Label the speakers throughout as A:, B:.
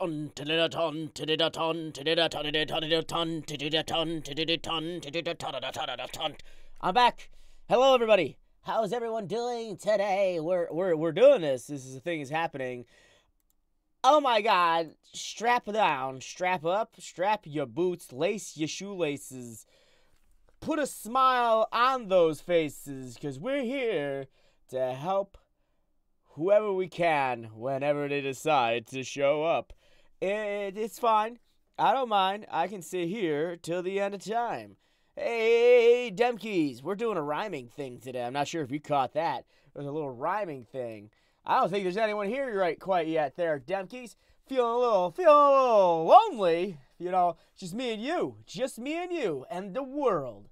A: I'm back. Hello, everybody. How's everyone doing today? We're doing this. This is the thing is happening. Oh my God! Strap down, strap up, strap your boots, lace your shoelaces. Put a smile on those faces, because we're here to help whoever we can whenever they decide to show up. It's fine. I don't mind. I can sit here till the end of time. Hey, Demkeys, we're doing a rhyming thing today. I'm not sure if you caught that. There's a little rhyming thing. I don't think there's anyone here quite yet there, Demkeys. Feeling a little lonely. You know, just me and you and the world.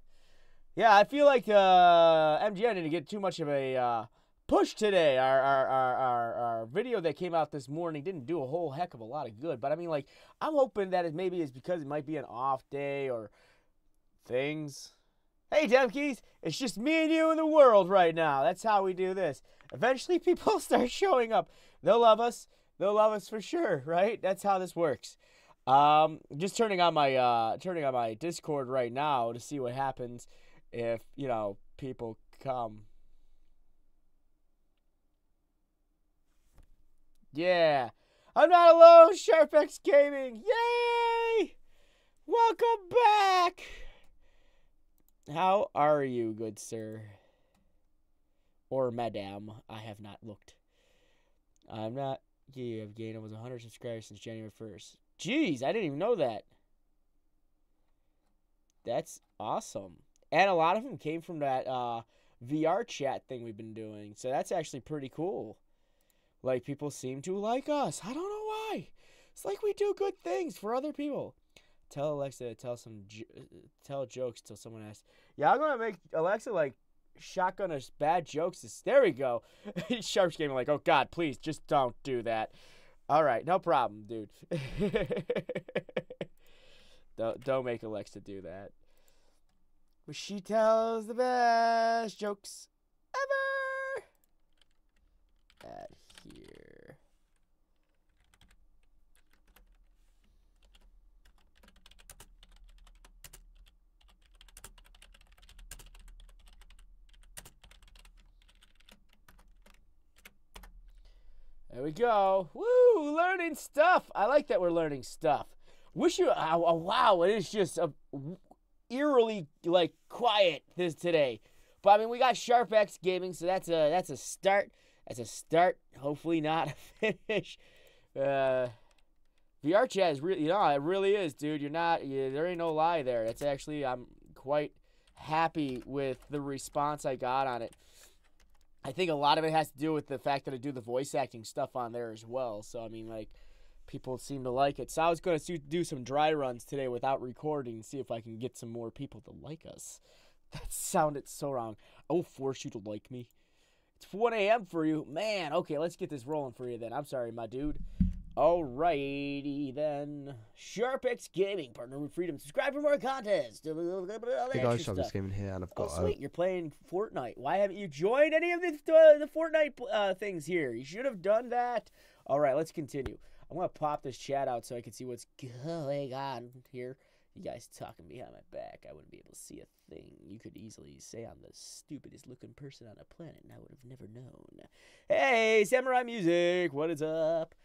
A: Yeah, I feel like MGN didn't get too much of a push today. Our video that came out this morning didn't do a whole heck of a lot of good. But I mean, like, I'm hoping that maybe it's because it might be an off day or things. Hey, Demkeys, it's just me and you and the world right now. That's how we do this. Eventually, people start showing up. They'll love us. They'll love us for sure, right? That's how this works. Just turning on my Discord right now to see what happens if, you know, people come. Yeah. I'm not alone, SharpExGaming. Yay! Welcome back. How are you, good sir? Or madame? I have not looked. I'm not. You have gained almost 100 subscribers since January 1st. Jeez, I didn't even know that. That's awesome. And a lot of them came from that VR chat thing we've been doing. So that's actually pretty cool. Like, people seem to like us. I don't know why. It's like we do good things for other people. Tell Alexa to tell jokes till someone asks. Yeah, I'm gonna make Alexa like shotgun us bad jokes. There we go. SharpExGaming like, oh God, please just don't do that. All right, no problem, dude. don't make Alexa do that. But she tells the best jokes ever. Add here. There we go. Woo! Learning stuff. I like that we're learning stuff. Wish you. Wow! It is just eerily like quiet today. But I mean, we got SharpExGaming, so that's a start. That's a start. Hopefully not a finish. VR chat is really, it really is, dude. There ain't no lie there. That's actually, I'm quite happy with the response I got on it. I think a lot of it has to do with the fact that I do the voice acting stuff on there as well. So, I mean, like, people seem to like it. So I was going to do some dry runs today without recording and see if I can get some more people to like us. That sounded so wrong. I will force you to like me. It's 1 a.m. for you. Man, okay, let's get this rolling for you then. I'm sorry, my dude. Alrighty then. SharpExGaming, partner with freedom. Subscribe for more content.
B: Hey guys, SharpExGaming here, and I've got.
A: Oh sweet, you're playing Fortnite. Why haven't you joined any of the Fortnite things here? You should have done that. All right, let's continue. I'm gonna pop this chat out so I can see what's going on here. You guys talking behind my back. I wouldn't be able to see a thing. You could easily say I'm the stupidest looking person on the planet, and I would have never known. Hey, Samurai Music, what is up?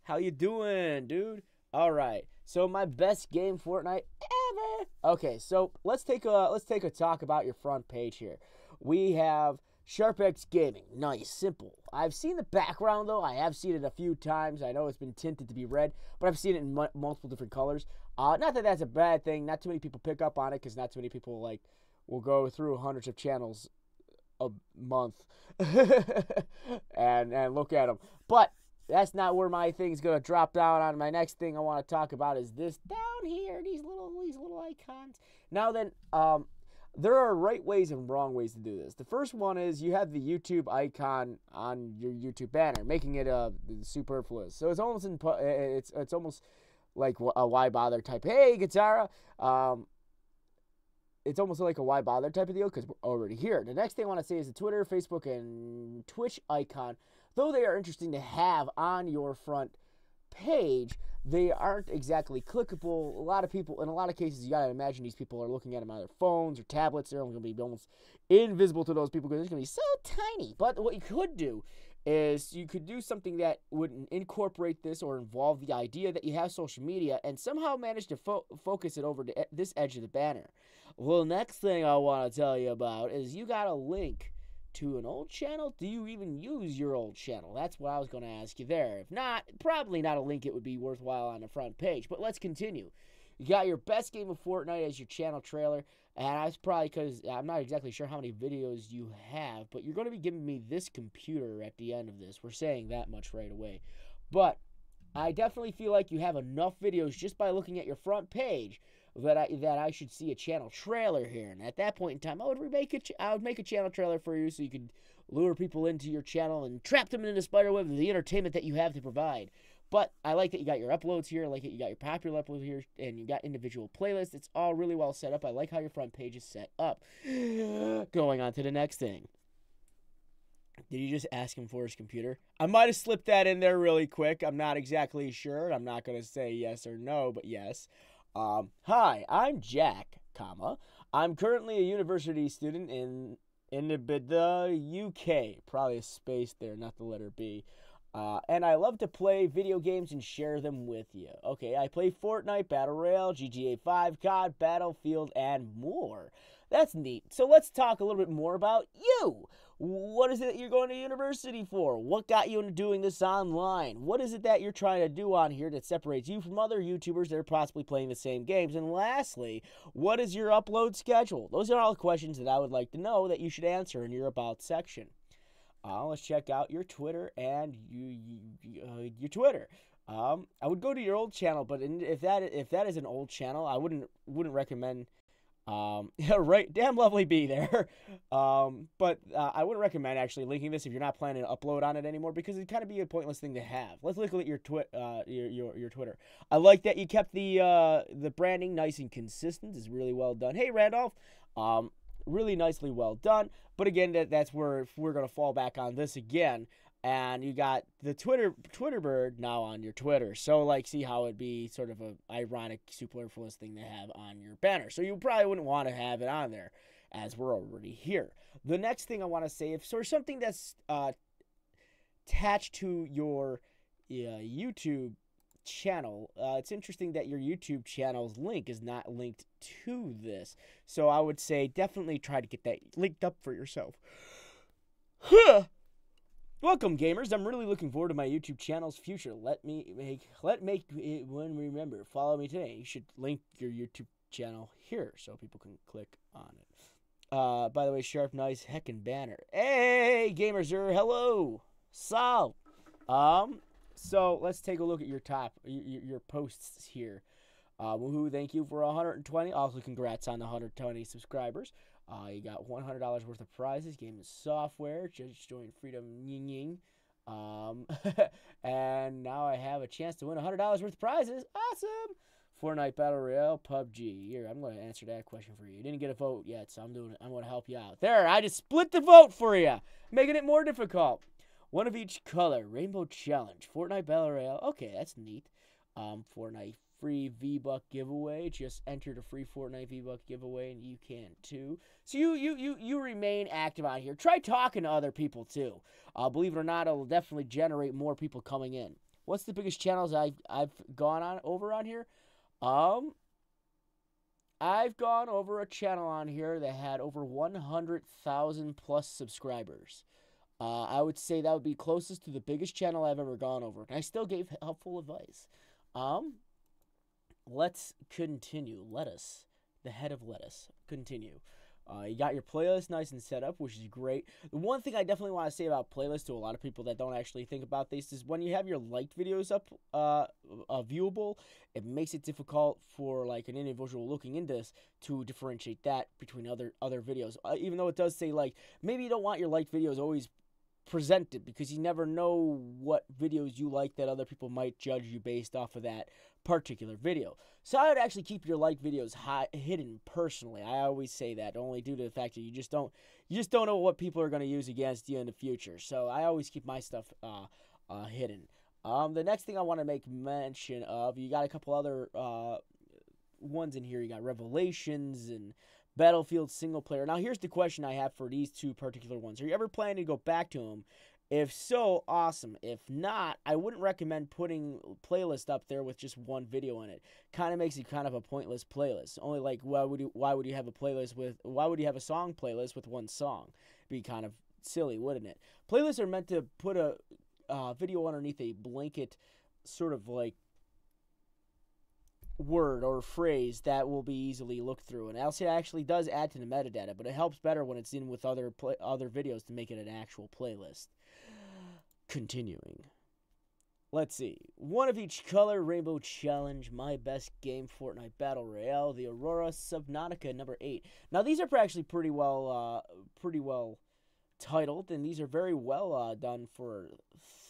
A: How you doing, dude? All right. So my best game Fortnite ever. Okay, so let's take a talk about your front page here. We have SharpExGaming. Nice, simple. I've seen the background though. I have seen it a few times. I know it's been tinted to be red, but I've seen it in multiple different colors. Not that that's a bad thing. Not too many people pick up on it because not too many people like will go through hundreds of channels a month and look at them. But that's not where my thing's gonna drop down on. My next thing I want to talk about is this down here. These little icons. Now then, there are right ways and wrong ways to do this. The first one is you have the YouTube icon on your YouTube banner, making it superfluous. So it's almost it's almost like a why bother type. Hey, Guitarra. It's almost like a why bother type of deal because we're already here. The next thing I want to say is the Twitter, Facebook, and Twitch icon. Though they are interesting to have on your front page, they aren't exactly clickable. A lot of people, in a lot of cases, you gotta imagine these people are looking at them on their phones or tablets. They're only gonna be almost invisible to those people because it's gonna be so tiny. But what you could do is you could do something that would incorporate this or involve the idea that you have social media and somehow manage to focus it over to this edge of the banner. Well, next thing I want to tell you about is you got a link to an old channel. Do you even use your old channel? That's what I was going to ask you there. If not, probably not a link it would be worthwhile on the front page. But let's continue. You got your best game of Fortnite as your channel trailer. And that's probably because I'm not exactly sure how many videos you have, but you're going to be giving me this computer at the end of this. We're saying that much right away. But I definitely feel like you have enough videos just by looking at your front page that I should see a channel trailer here. And at that point in time, I would make a channel trailer for you so you could lure people into your channel and trap them in the spider web of the entertainment that you have to provide. But I like that you got your uploads here. I like that you got your popular uploads here. And you got individual playlists. It's all really well set up. I like how your front page is set up. Going on to the next thing. Did you just ask him for his computer? I might have slipped that in there really quick. I'm not exactly sure. I'm not going to say yes or no, but yes. Hi, I'm Jack, I'm currently a university student in the UK. Probably a space there, not the letter B. And I love to play video games and share them with you. Okay, I play Fortnite, Battle Royale, GTA 5, COD, Battlefield, and more. That's neat. So let's talk a little bit more about you. What is it that you're going to university for? What got you into doing this online? What is it that you're trying to do on here that separates you from other YouTubers that are possibly playing the same games? And lastly, what is your upload schedule? Those are all questions that I would like to know that you should answer in your About section. Let's check out your Twitter and your Twitter. I would go to your old channel, but if that is an old channel, I wouldn't recommend. Right, damn lovely B there. But I wouldn't recommend actually linking this if you're not planning to upload on it anymore because it'd kind of be a pointless thing to have. Let's look at your your Twitter. I like that you kept the branding nice and consistent. It's really well done. Hey Randolph, really nicely well done. But again, that's where we're gonna fall back on this again. And you got the Twitter bird now on your Twitter. So, like, see how it'd be sort of a ironic, superfluous thing to have on your banner. So you probably wouldn't want to have it on there, as we're already here. The next thing I want to say, if sort of something that's attached to your YouTube channel, it's interesting that your YouTube channel's link is not linked to this. So I would say definitely try to get that linked up for yourself. Welcome, gamers. I'm really looking forward to my YouTube channel's future. Let make it one remember. Follow me today. You should link your YouTube channel here so people can click on it. By the way, Sharp, nice heckin' banner. Hey, gamers, hello. So, let's take a look at your posts here. Woohoo! Thank you for 120. Also, congrats on the 120 subscribers. You got $100 worth of prizes, game and software. Just joined Freedom Ying Ying. And now I have a chance to win $100 worth of prizes. Awesome! Fortnite Battle Royale, PUBG. Here, I'm going to answer that question for you. You didn't get a vote yet, so I'm doing it. I'm going to help you out. There, I just split the vote for you, making it more difficult. One of each color. Rainbow Challenge. Fortnite Battle Royale. Okay, that's neat. Fortnite free V-Buck giveaway. Just entered a free Fortnite V-Buck giveaway, and you can too. So you remain active on here. Try talking to other people too. Believe it or not, it'll definitely generate more people coming in. What's the biggest channels I've gone over on here? I've gone over a channel on here that had over 100,000 plus subscribers. I would say that would be closest to the biggest channel I've ever gone over. And I still gave helpful advice. Let's continue. Lettuce. The head of lettuce. Continue. You got your playlist nice and set up, which is great. The one thing I definitely want to say about playlists to a lot of people that don't actually think about this is when you have your liked videos up viewable, it makes it difficult for like an individual looking into this to differentiate that between other videos. Even though it does say like, maybe you don't want your liked videos always presented because you never know what videos you like that other people might judge you based off of that particular video. So I would actually keep your like videos hidden personally. I always say that only due to the fact that you just don't know what people are going to use against you in the future. So I always keep my stuff hidden. The next thing I want to make mention of, you got a couple other ones in here. You got Revelations and Battlefield single player. Now, here's the question I have for these two particular ones. Are you ever planning to go back to them? If so, awesome. If not, I wouldn't recommend putting playlist up there with just one video in it. Kind of makes it kind of a pointless playlist. Only like, why would you have a playlist with, why would you have a song playlist with one song? Be kind of silly, wouldn't it? Playlists are meant to put a video underneath a blanket sort of like word or phrase that will be easily looked through, and it actually does add to the metadata, but it helps better when it's in with other videos to make it an actual playlist. Continuing, let's see, one of each color, Rainbow Challenge, My Best Game, Fortnite Battle Royale, the Aurora Subnautica number 8. Now these are actually pretty well titled, and these are very well done for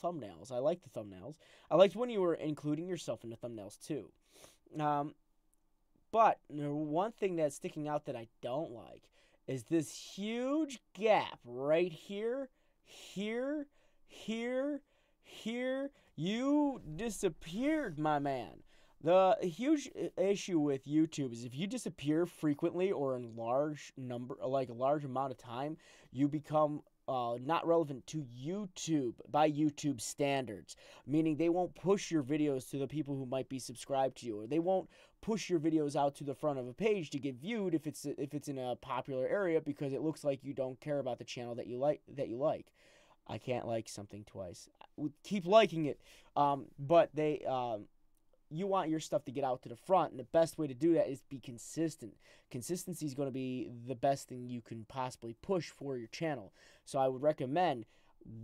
A: thumbnails. I like the thumbnails. I liked when you were including yourself in the thumbnails too. But one thing that's sticking out that I don't like is this huge gap right here, here, here, here. You disappeared, my man. The huge issue with YouTube is if you disappear frequently or in large number, like a large amount of time, you become not relevant to YouTube by YouTube standards, meaning they won't push your videos to the people who might be subscribed to you, or they won't push your videos out to the front of a page to get viewed if it's in a popular area, because it looks like you don't care about the channel that you like. I can't like something twice. Keep liking it, but they you want your stuff to get out to the front, and the best way to do that is be consistent. Consistency is going to be the best thing you can possibly push for your channel. So I would recommend,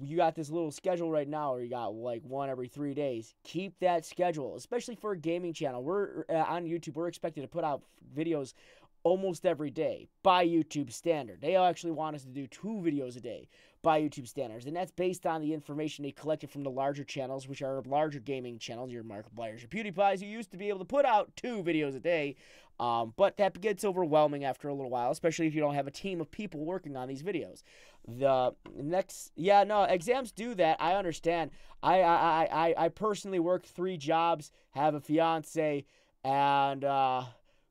A: you got this little schedule right now, or you got like one every 3 days. Keep that schedule, especially for a gaming channel. We're on YouTube, we're expected to put out videos almost every day by YouTube standard. They actually want us to do 2 videos a day by YouTube standards, and that's based on the information they collected from the larger channels, which are larger gaming channels, your Markiplier's, your PewDiePie's, who used to be able to put out 2 videos a day, but that gets overwhelming after a little while, especially if you don't have a team of people working on these videos. The next, yeah, no, exams do that. I understand. I personally work 3 jobs, have a fiance, and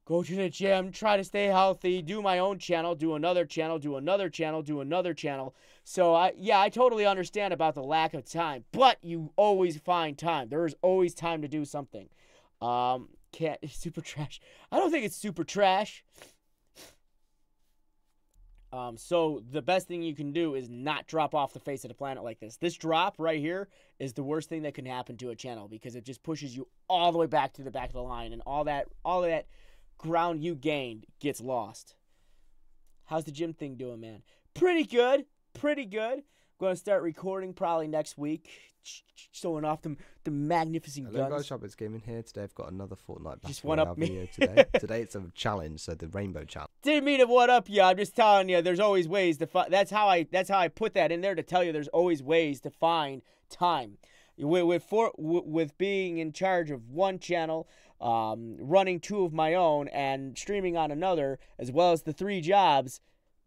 A: go to the gym, try to stay healthy, do my own channel, do another channel, do another channel, do another channel. So, I totally understand about the lack of time, but you always find time. There is always time to do something. Super trash. I don't think it's super trash. So the best thing you can do is not drop off the face of the planet like this. This drop right here is the worst thing that can happen to a channel, because it just pushes you all the way back to the back of the line, and all that ground you gained gets lost. How's the gym thing doing, man? Pretty good. Pretty good. Going to start recording probably next week. Showing off the magnificent
B: Hello
A: guns.
B: guys, SharpExGaming here. Today I've got another Fortnite
A: Just
B: Battle
A: one up
B: Royale
A: me.
B: video today. Today it's a challenge, so the Rainbow Challenge.
A: Didn't mean to one up you. I'm just telling you, there's always ways to find. That's how I put that in there, to tell you there's always ways to find time. With being in charge of one channel, running 2 of my own, and streaming on another, as well as the 3 jobs,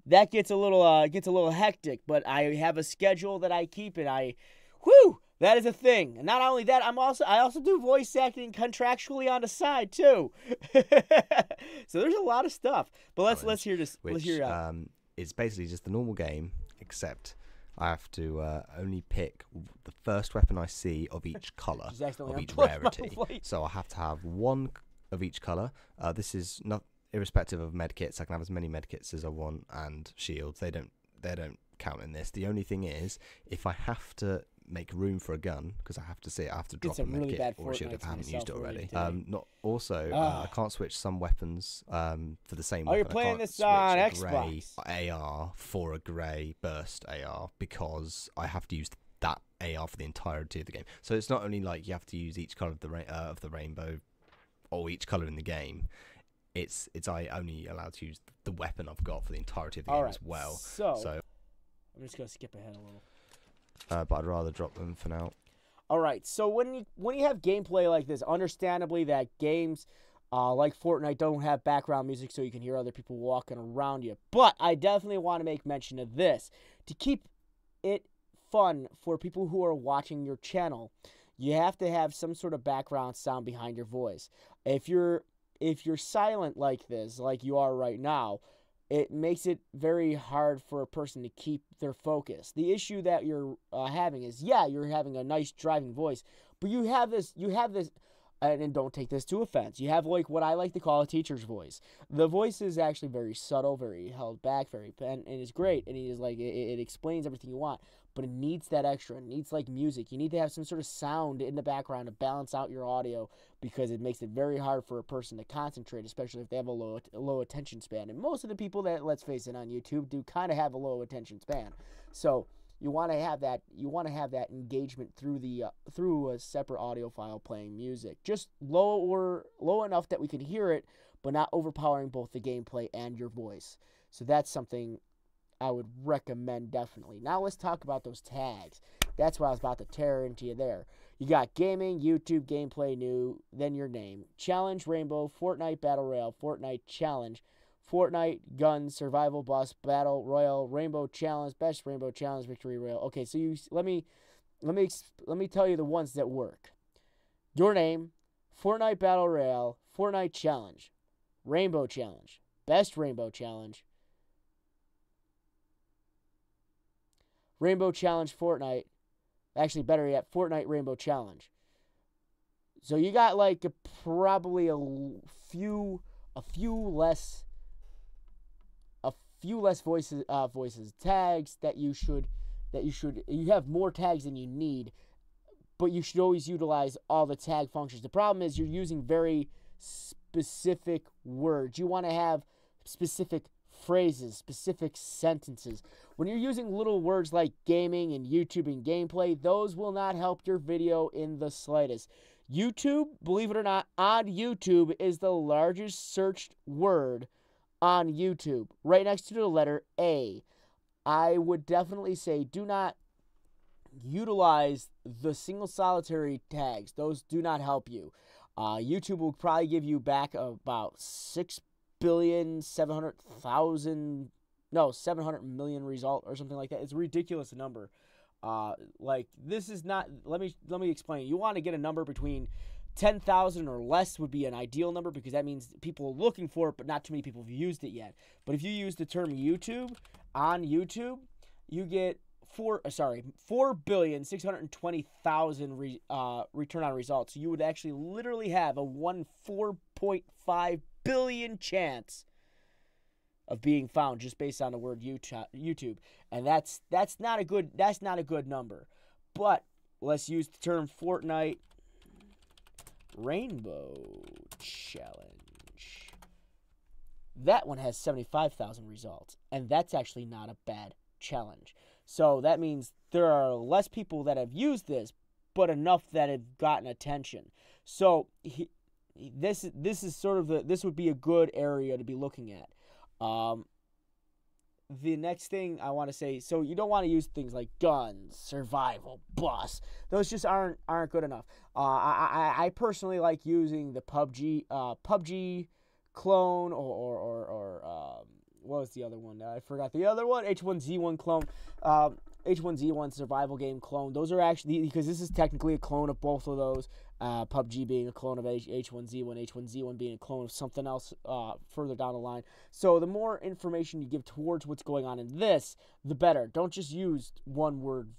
A: that gets a little hectic. But I have a schedule that I keep, and that is a thing. And not only that, I also do voice acting contractually on the side too. So there's a lot of stuff. But let's hear this.
B: It's basically just the normal game, except I have to only pick the first weapon I see of each color, of each rarity. So I have to have 1 of each color. This is not irrespective of medkits. I can have as many medkits as I want, and shields. They don't count in this. The only thing is, if I have to make room for a gun, because I have to drop a medkit or a shield if I haven't used it already. I can't switch some weapons for the same weapon.
A: You're playing this on Xbox.
B: Grey AR for a grey burst AR, because I have to use that AR for the entirety of the game. So it's not only like you have to use each color of the rainbow, or each color in the game. It's I only allowed to use the weapon I've got for the entirety of the game as well. So
A: I'm just gonna skip ahead a little.
B: But I'd rather drop them for now.
A: All right. So when you have gameplay like this, understandably that games like Fortnite don't have background music, so you can hear other people walking around you. But I definitely want to make mention of this to keep it fun for people who are watching your channel. you have to have some sort of background sound behind your voice. If you're silent like this, like you are right now, it makes it very hard for a person to keep their focus. The issue that you're having is, yeah, you're having a nice driving voice, but you have this, and don't take this to offense, you have like what I like to call a teacher's voice. The voice is actually very subtle, very held back, and it's great, and it is like, it explains everything you want, but it needs that extra. It needs like music. You need to have some sort of sound in the background to balance out your audio, because it makes it very hard for a person to concentrate, especially if they have a low attention span. And most of the people that, let's face it, on YouTube do kind of have a low attention span. So you want to have that. You want to have that engagement through a separate audio file playing music, just low enough that we can hear it, but not overpowering both the gameplay and your voice. So that's something I would recommend definitely. Now let's talk about those tags. That's what I was about to tear into you there. You got gaming, YouTube, gameplay, new, then your name. Challenge, Rainbow, Fortnite, Battle Royale, Fortnite, Challenge, Fortnite, Guns, Survival Bus, Battle Royale, Rainbow Challenge, Best Rainbow Challenge, Victory Royale. Okay, so let me tell you the ones that work. Your name, Fortnite Battle Royale, Fortnite Challenge, Rainbow Challenge, Best Rainbow Challenge, Rainbow Challenge Fortnite. Actually, better yet, Fortnite Rainbow Challenge. So you got like probably a few less voices tags that you have more tags than you need, but you should always utilize all the tag functions. The problem is you're using very specific words. You want to have specific phrases, specific sentences. When you're using little words like gaming and YouTube and gameplay, those will not help your video in the slightest. YouTube, believe it or not, on YouTube is the largest searched word on YouTube, right next to the letter A. I would definitely say do not utilize the single solitary tags. Those do not help you. YouTube will probably give you back about 700,000,000 result or something like that. It's a ridiculous number. Like, this is not, let me explain. You want to get a number between 10,000 or less would be an ideal number, because that means people are looking for it, but not too many people have used it yet. But if you use the term YouTube on YouTube, you get 4,620,000 return on results. So you would actually literally have a 4.5 billion chance of being found just based on the word YouTube, and that's not a good number. But let's use the term Fortnite Rainbow Challenge. That one has 75,000 results, and that's actually not a bad challenge. So that means there are less people that have used this, but enough that have gotten attention. So this is sort of this would be a good area to be looking at. The next thing I want to say, so you don't want to use things like guns, survival, bus. Those just aren't good enough. I personally like using the PUBG clone or what was the other one? I forgot the other one. H1Z1 clone. H1Z1 survival game clone. Those are actually, because this is technically a clone of both of those. PUBG being a clone of H1Z1, H1Z1 being a clone of something else further down the line. So the more information you give towards what's going on in this, the better. Don't just use one word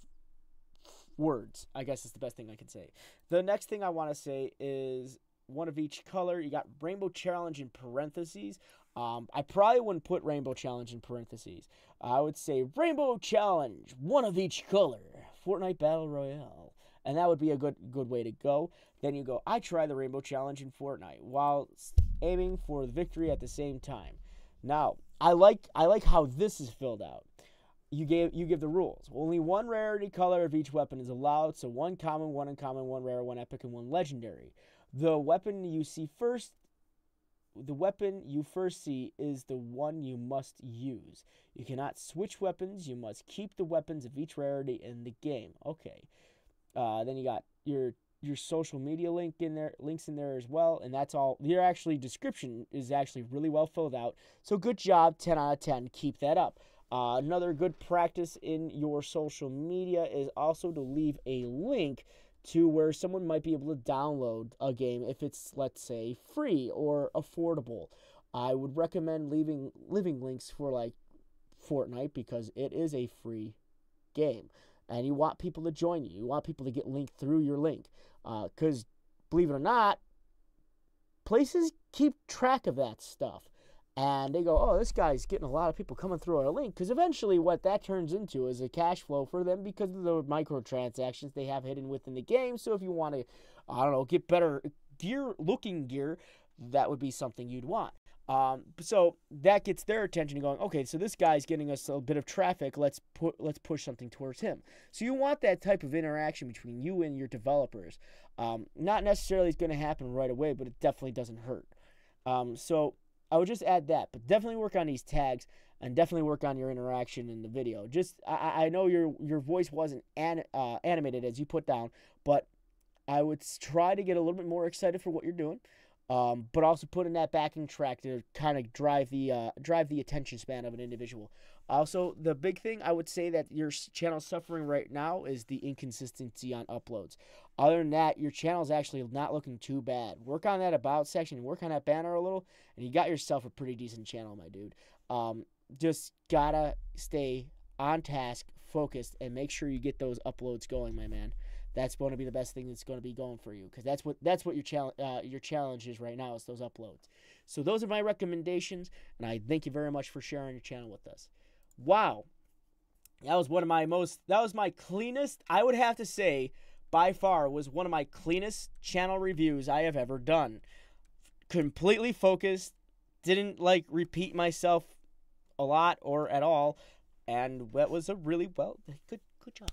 A: words. I guess is the best thing I can say. The next thing I want to say is one of each color. You got Rainbow Challenge in parentheses. I probably wouldn't put Rainbow Challenge in parentheses. I would say Rainbow Challenge, one of each color, Fortnite Battle Royale. And that would be a good way to go. Then you go, I try the Rainbow Challenge in Fortnite while aiming for the victory at the same time. Now, I like how this is filled out. You give the rules. Only one rarity color of each weapon is allowed, so one common, one uncommon, one rare, one epic, and one legendary. The weapon you first see is the one you must use. You cannot switch weapons. You must keep the weapons of each rarity in the game. Okay. Then you got your social media links in there as well, and that's all. Your actually description is actually really well filled out. So good job, 10 out of 10. Keep that up. Another good practice in your social media is also to leave a link to where someone might be able to download a game if it's, let's say, free or affordable. I would recommend leaving links for like Fortnite because it is a free game. And you want people to join you. You want people to get linked through your link. Because, believe it or not, places keep track of that stuff. And they go, oh, this guy's getting a lot of people coming through our link. Because eventually what that turns into is a cash flow for them because of the microtransactions they have hidden within the game. So if you want to, I don't know, get better looking gear, that would be something you'd want. So that gets their attention going, okay, so this guy's getting us a bit of traffic. Let's push something towards him. So you want that type of interaction between you and your developers. Not necessarily it's going to happen right away, but it definitely doesn't hurt. So I would just add that, but definitely work on these tags and definitely work on your interaction in the video. Just, I know your voice wasn't animated as you put down, but I would try to get a little bit more excited for what you're doing. But also put in that backing track to kind of drive the attention span of an individual. Also, the big thing I would say that your channel is suffering right now is the inconsistency on uploads. Other than that, your channel is actually not looking too bad. Work on that about section, work on that banner a little, and you got yourself a pretty decent channel, my dude. Just gotta stay on task, focused, and make sure you get those uploads going, my man. That's going to be the best thing that's going to be going for you because that's what your challenge is right now is those uploads. So those are my recommendations, and I thank you very much for sharing your channel with us. Wow, that was my cleanest. I would have to say, by far, was one of my cleanest channel reviews I have ever done. Completely focused, didn't like repeat myself a lot or at all, and that was a really good job.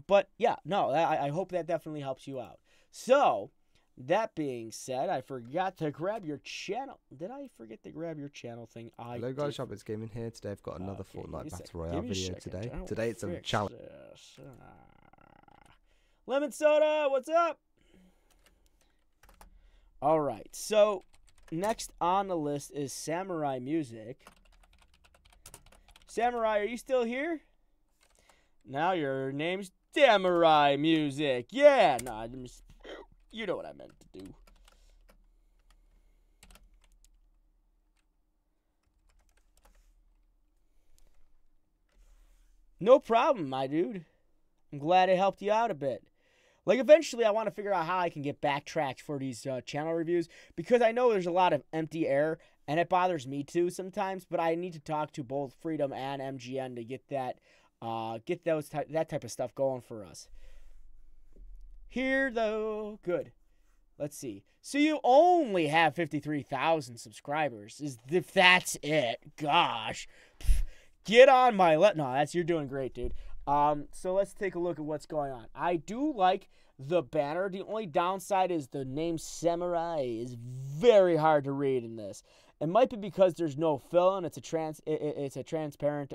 A: But yeah, no, I hope that definitely helps you out. So, that being said, I forgot to grab your channel. Did I forget to grab your channel thing?
B: Hello guys, SharpExGaming here. Today I've got another Fortnite Battle Royale video today. Today it's a challenge.
A: Lemon Soda, what's up? Alright, so next on the list is Samurai Music. Samurai, are you still here? Now your name's Samurai Music. Yeah, nah, you know what I meant to do. No problem, my dude. I'm glad it helped you out a bit. Like, eventually I want to figure out how I can get backtracked for these channel reviews because I know there's a lot of empty air, and it bothers me too sometimes, but I need to talk to both Freedom and MGN to get that that type of stuff going for us. Here, though, good. Let's see. So you only have 53,000 subscribers. If that's it, gosh, get on my no. You're doing great, dude. So let's take a look at what's going on. I do like the banner. The only downside is the name Samurai is very hard to read in this. It might be because there's no fill and it's a transparent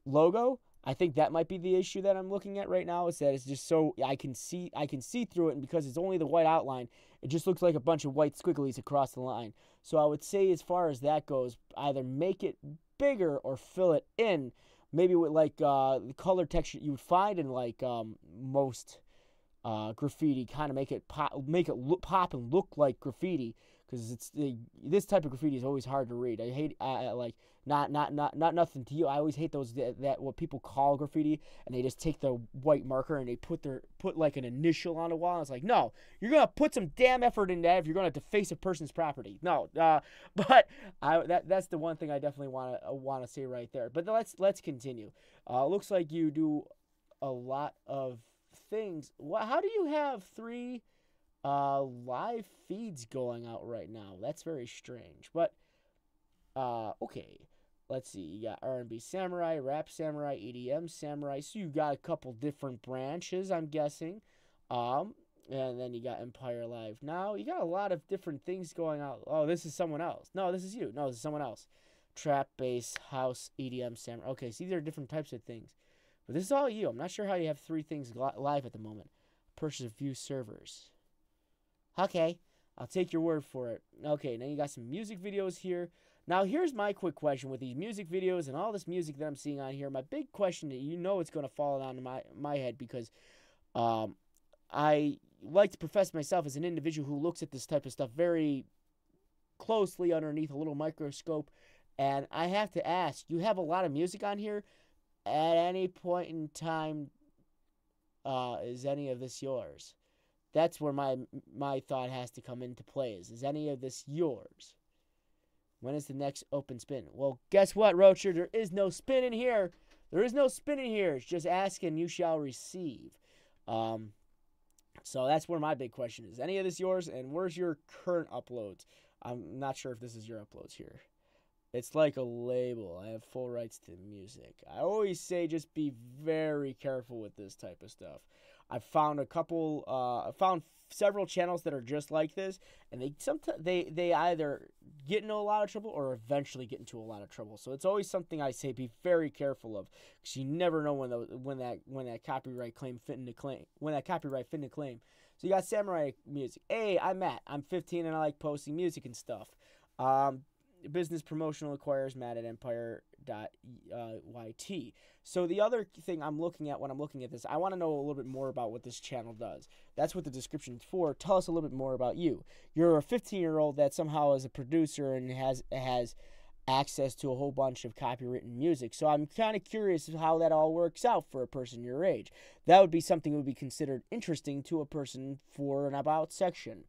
A: logo. I think that might be the issue that I'm looking at right now, is that it's just so I can see through it, and because it's only the white outline, it just looks like a bunch of white squigglies across the line. So I would say, as far as that goes, either make it bigger or fill it in, maybe with like the color texture you would find in like most graffiti, kind of make it pop and look like graffiti, because this type of graffiti is always hard to read. I hate like not nothing to you. I always hate those that what people call graffiti, and they just take the white marker and they put like an initial on a wall. And it's like, no, you're gonna put some damn effort in that if you're gonna deface a person's property. No, but that's the one thing I definitely want to say right there. But let's continue. Looks like you do a lot of things. How do you have 3 live feeds going out right now? That's very strange. But okay, let's see. You got R&B Samurai, Rap Samurai, EDM Samurai. So you got a couple different branches, I'm guessing. And then you got Empire Live Now. You got a lot of different things going out. Oh, this is someone else. No, this is you. No, this is someone else. Trap, bass, house, EDM Samurai. Okay, so these are different types of things. But this is all you. I'm not sure how you have 3 things live at the moment. Purchase a few servers. Okay, I'll take your word for it. Okay, now you got some music videos here. Now, here's my quick question with these music videos and all this music that I'm seeing on here. My big question that it's going to fall down to my head because I like to profess myself as an individual who looks at this type of stuff very closely underneath a little microscope. And I have to ask, you have a lot of music on here. At any point in time, is any of this yours? That's where my thought has to come into play. Is any of this yours? When is the next open spin? Well, guess what, Roacher? There is no spin in here. There is no spin in here. It's just ask and you shall receive. So that's where my big question is. Any of this yours? And where's your current uploads? I'm not sure if this is your uploads here. It's like a label. I have full rights to music. I always say just be very careful with this type of stuff. I found several channels that are just like this, and they either get into a lot of trouble or eventually get into a lot of trouble. So it's always something I say be very careful of, because you never know when that copyright claim fit into claim. So you got Samurai Music. Hey, I'm Matt. I'm 15 and I like posting music and stuff. Business promotional acquires Matt at empire.yt. So the other thing I'm looking at when I'm looking at this, I want to know a little bit more about what this channel does. That's what the description is for. Tell us a little bit more about you. You're a 15-year-old that somehow is a producer and has access to a whole bunch of copywritten music. So I'm kind of curious how that all works out for a person your age. That would be something that would be considered interesting to a person for an about section.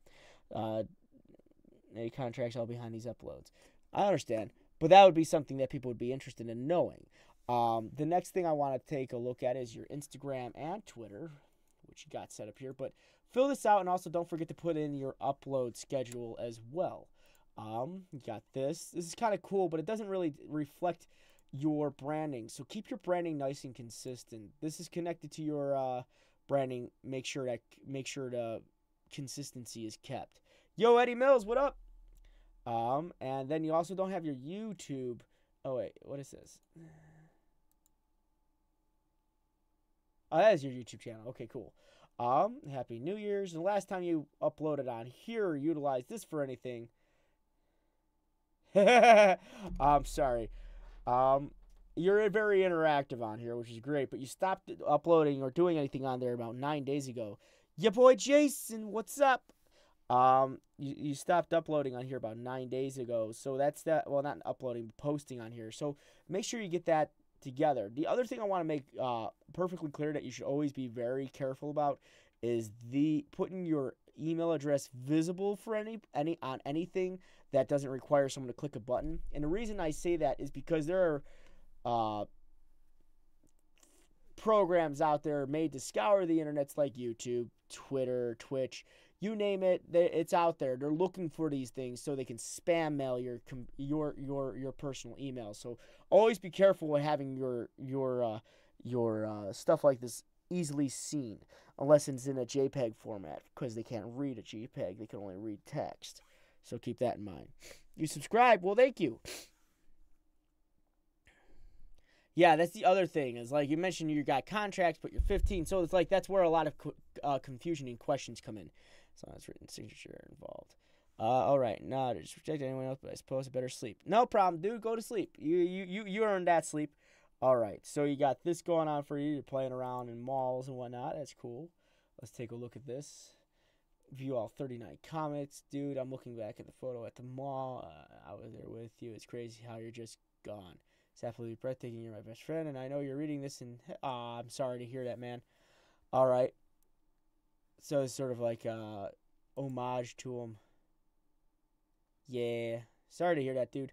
A: Any contracts all behind these uploads. I understand, but that would be something that people would be interested in knowing. The next thing I want to take a look at is your Instagram and Twitter, which you got set up here. But fill this out, and also don't forget to put in your upload schedule as well. You got this. This is kind of cool, but it doesn't really reflect your branding. So keep your branding nice and consistent. This is connected to your branding. Make sure the consistency is kept. Yo, Eddie Mills, what up? And then you also don't have your YouTube. Oh, wait, what is this? Oh, that is your YouTube channel. Okay, cool. Happy New Year's. The last time you uploaded on here or utilized this for anything. I'm sorry. You're very interactive on here, which is great, but you stopped uploading or doing anything on there about 9 days ago. Ya boy Jason, what's up? You stopped uploading on here about 9 days ago, so that's that. Well, not uploading, but posting on here. So make sure you get that together. The other thing I want to make perfectly clear that you should always be very careful about is putting your email address visible for on anything that doesn't require someone to click a button. And the reason I say that is because there are programs out there made to scour the internets like YouTube, Twitter, Twitch. You name it, it's out there. They're looking for these things so they can spam mail your personal email. So always be careful with having your stuff like this easily seen, unless it's in a JPEG format, because they can't read a JPEG. They can only read text. So keep that in mind. You subscribe? Well, thank you. Yeah, that's the other thing. Is like you mentioned, you got contracts, but you're 15. So it's like that's where a lot of confusion and questions come in. So that's written signature involved. All right, no, to disrespect anyone else, but I suppose I better sleep. No problem, dude. Go to sleep. You earned that sleep. All right, so you got this going on for you. You're playing around in malls and whatnot. That's cool. Let's take a look at this. View all 39 comments, dude. I'm looking back at the photo at the mall. I was there with you. It's crazy how you're just gone. It's absolutely breathtaking. You're my best friend, and I know you're reading this. And I'm sorry to hear that, man. All right. So it's sort of like homage to him. Yeah. Sorry to hear that, dude.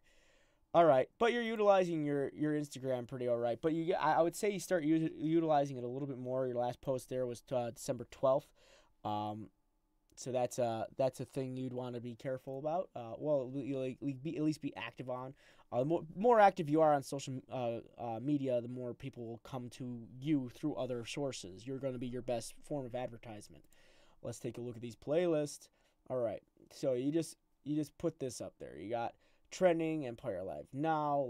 A: All right. But you're utilizing your Instagram pretty all right. But I would say you start utilizing it a little bit more. Your last post there was December 12th. So that's a thing you'd want to be careful about. Well, you'll at least be active on. The more active you are on social media, the more people will come to you through other sources. You're going to be your best form of advertisement. Let's take a look at these playlists. All right, so you just put this up there. You got trending, Empire Live Now.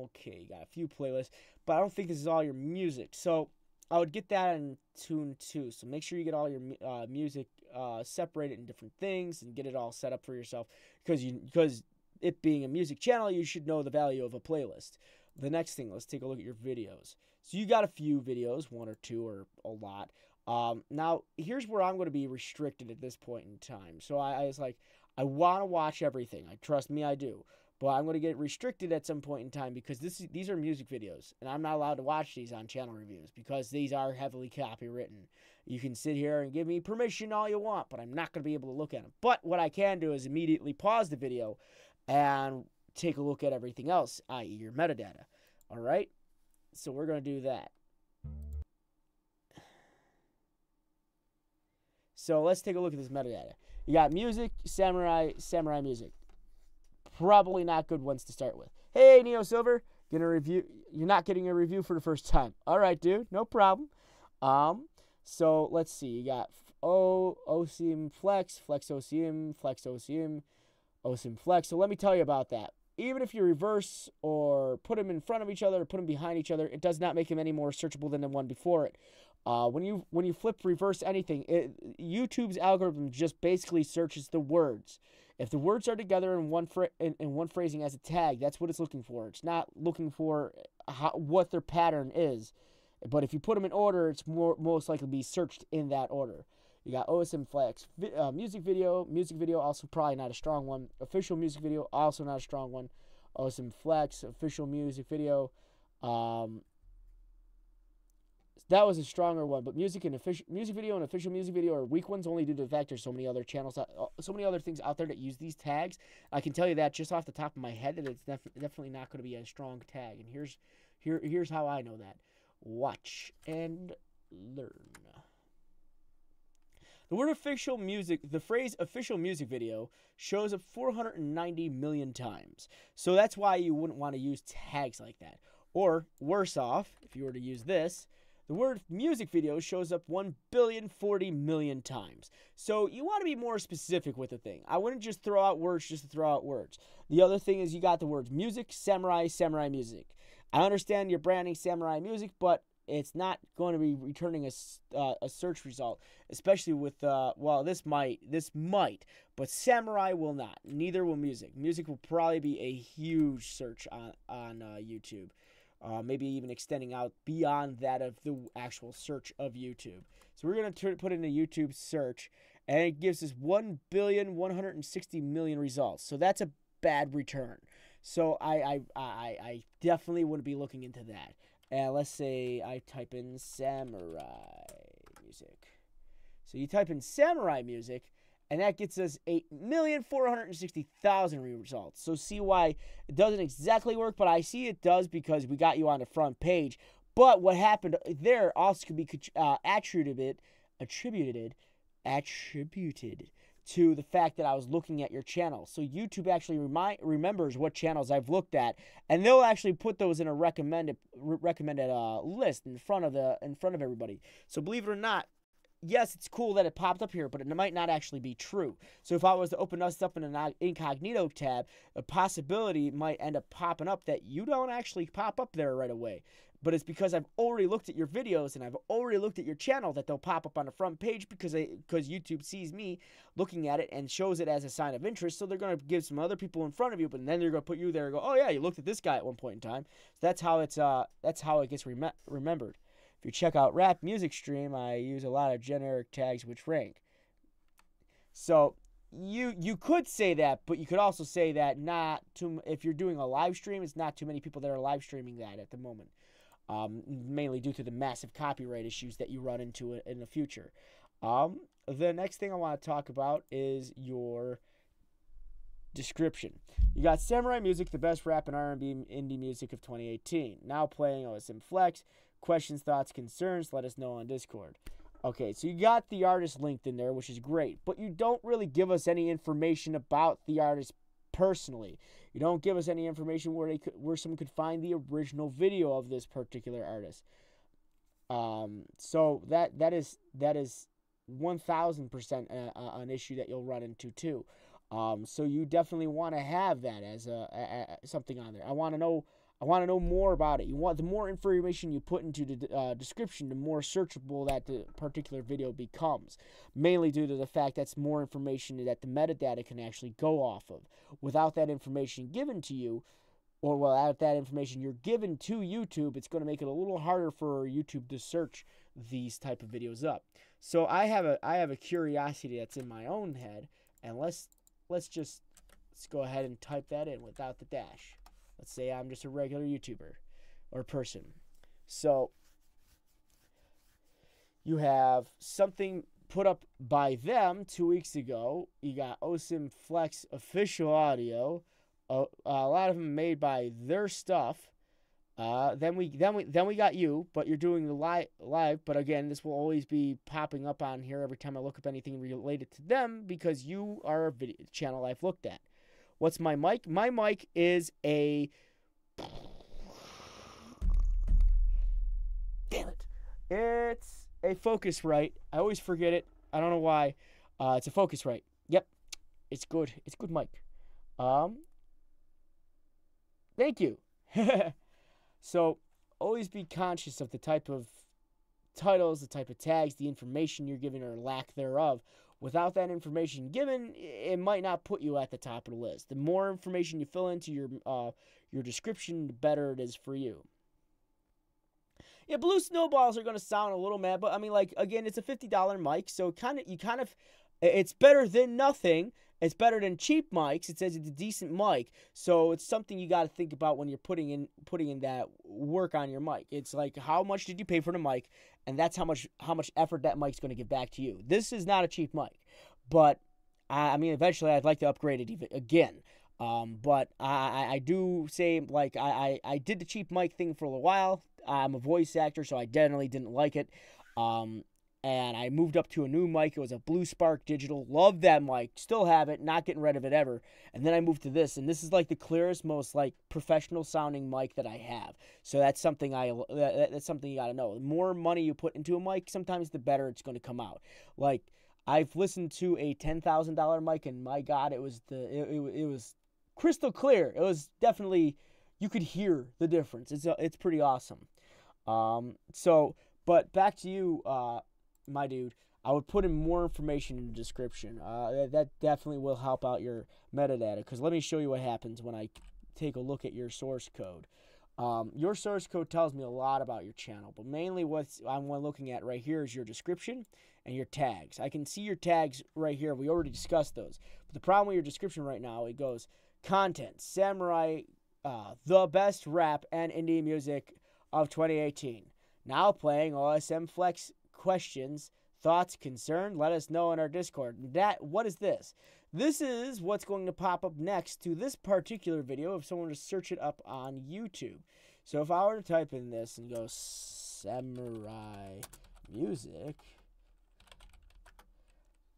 A: Okay, you got a few playlists, but I don't think this is all your music. So I would get that in tune too. So make sure you get all your music separated in different things and get it all set up for yourself, because it being a music channel, you should know the value of a playlist. The next thing, let's take a look at your videos. So you got a few videos, 1 or 2 or a lot. Now, here's where I'm going to be restricted at this point in time. So I was like, I want to watch everything. Trust me, I do. But I'm going to get restricted at some point in time because these are music videos. And I'm not allowed to watch these on channel reviews because these are heavily copywritten. You can sit here and give me permission all you want, but I'm not going to be able to look at them. But what I can do is immediately pause the video and take a look at everything else, i.e. your metadata. All right? So we're going to do that. So let's take a look at this metadata. You got music, samurai music. Probably not good ones to start with. Hey, Neo Silver, gonna review. You're not getting a review for the first time. All right, dude, no problem. So let's see. You got OSIM Flex, Flex OSIM, OSIM Flex. So let me tell you about that. Even if you reverse or put them in front of each other or put them behind each other, it does not make them any more searchable than the one before it. When you flip reverse anything, YouTube's algorithm just basically searches the words. If the words are together in one phrasing as a tag, that's what it's looking for. It's not looking for what their pattern is. But if you put them in order, it's most likely to be searched in that order. You got OSM Flex, music video, also probably not a strong one. Official music video, also not a strong one. OSM Flex, official music video. That was a stronger one, but music video and official music video are weak ones only due to the fact there's so many other channels, so many other things out there that use these tags. I can tell you that just off the top of my head that it's definitely not going to be a strong tag. And here's how I know that. Watch and learn. The word official music, the phrase official music video shows up 490 million times. So that's why you wouldn't want to use tags like that. Or worse off, if you were to use this, the word music video shows up 1,040,000,000 times. So you want to be more specific with the thing. I wouldn't just throw out words just to throw out words. The other thing is you got the words music, samurai music. I understand you're branding samurai music, but it's not going to be returning a search result, especially with, well, this might, but samurai will not. Neither will music. Music will probably be a huge search on YouTube. Maybe even extending out beyond that of the actual search of YouTube. So we're going to put in a YouTube search, and it gives us 1,160,000,000 results. So that's a bad return. So I definitely wouldn't be looking into that. And let's say I type in samurai music. So you type in samurai music, and that gets us 8,460,000 results. So see why it doesn't exactly work, but I see it does because we got you on the front page. But what happened there also could be attributed to the fact that I was looking at your channel. So YouTube actually remembers what channels I've looked at, and they'll actually put those in a recommended list in front of everybody. So believe it or not, yes, it's cool that it popped up here, but it might not actually be true. So if I was to open us up in an incognito tab, a possibility might end up popping up that you don't actually pop up there right away. But it's because I've already looked at your videos and I've already looked at your channel that they'll pop up on the front page because YouTube sees me looking at it and shows it as a sign of interest. So they're going to give some other people in front of you, but then they're going to put you there and go, oh yeah, you looked at this guy at one point in time. So that's how it gets remembered. If you check out rap music stream, I use a lot of generic tags which rank. So you could say that, but you could also say that if you're doing a live stream, it's not too many people that are live streaming that at the moment. Mainly due to the massive copyright issues that you run into in the future. The next thing I want to talk about is your description. You got samurai music, the best rap and R&B indie music of 2018. Now playing OSM Flex. Questions, thoughts, concerns, let us know on Discord. Okay, so you got the artist linked in there, which is great, but you don't really give us any information about the artist personally. You don't give us any information where someone could find the original video of this particular artist. So that is 1,000% an issue that you'll run into too. So you definitely want to have that as something on there. I want to know I want to know more about it. You want the more information you put into the description, the more searchable that the particular video becomes. Mainly due to the fact that's more information that the metadata can actually go off of. Without that information given to you, or without that information you're given to YouTube, it's going to make it a little harder for YouTube to search these type of videos up. So I have a curiosity that's in my own head, and let's go ahead and type that in without the dash. Let's say I'm just a regular YouTuber or person. So you have something put up by them 2 weeks ago. You got OSIM Flex official audio. A lot of them made by their stuff. Then we got you, but you're doing the live. But again, this will always be popping up on here every time I look up anything related to them because you are a video channel I've looked at. What's my mic? My mic is a... Damn it. It's a Focusrite. I always forget it. I don't know why. It's a Focusrite. Yep. It's good. It's good mic. Thank you. So, always be conscious of the type of titles, the type of tags, the information you're giving or lack thereof. Without that information given, it might not put you at the top of the list. The more information you fill into your description, the better it is for you. Yeah, blue snowballs are going to sound a little mad, but I mean, like, again, it's a $50 mic, so it's better than nothing. It's better than cheap mics. It says it's a decent mic, so it's something you got to think about when you're putting in that work on your mic. It's like, how much did you pay for the mic, and that's how much effort that mic's going to give back to you. This is not a cheap mic, but I mean, eventually I'd like to upgrade it even again. But I do say, like, I did the cheap mic thing for a little while. I'm a voice actor, so I definitely didn't like it. And I moved up to a new mic. It was a Blue Spark Digital. Love that mic. Still have it. Not getting rid of it ever. And then I moved to this. And this is like the clearest, most like professional sounding mic that I have. So that's something that's something you got to know. The more money you put into a mic, sometimes the better it's going to come out. Like, I've listened to a $10,000 mic, and my God, it was it was crystal clear. It was definitely, you could hear the difference. It's pretty awesome. But back to you, my dude, I would put in more information in the description. That definitely will help out your metadata, because let me show you what happens when I take a look at your source code. Your source code tells me a lot about your channel, but mainly what I'm looking at right here is your description and your tags. I can see your tags right here. We already discussed those. But the problem with your description right now, it goes content, samurai, the best rap and indie music of 2018. Now playing OSM Flex questions, thoughts, concern, let us know in our Discord. What is this? This is what's going to pop up next to this particular video if someone were to search it up on YouTube. So if I were to type in this and go samurai music,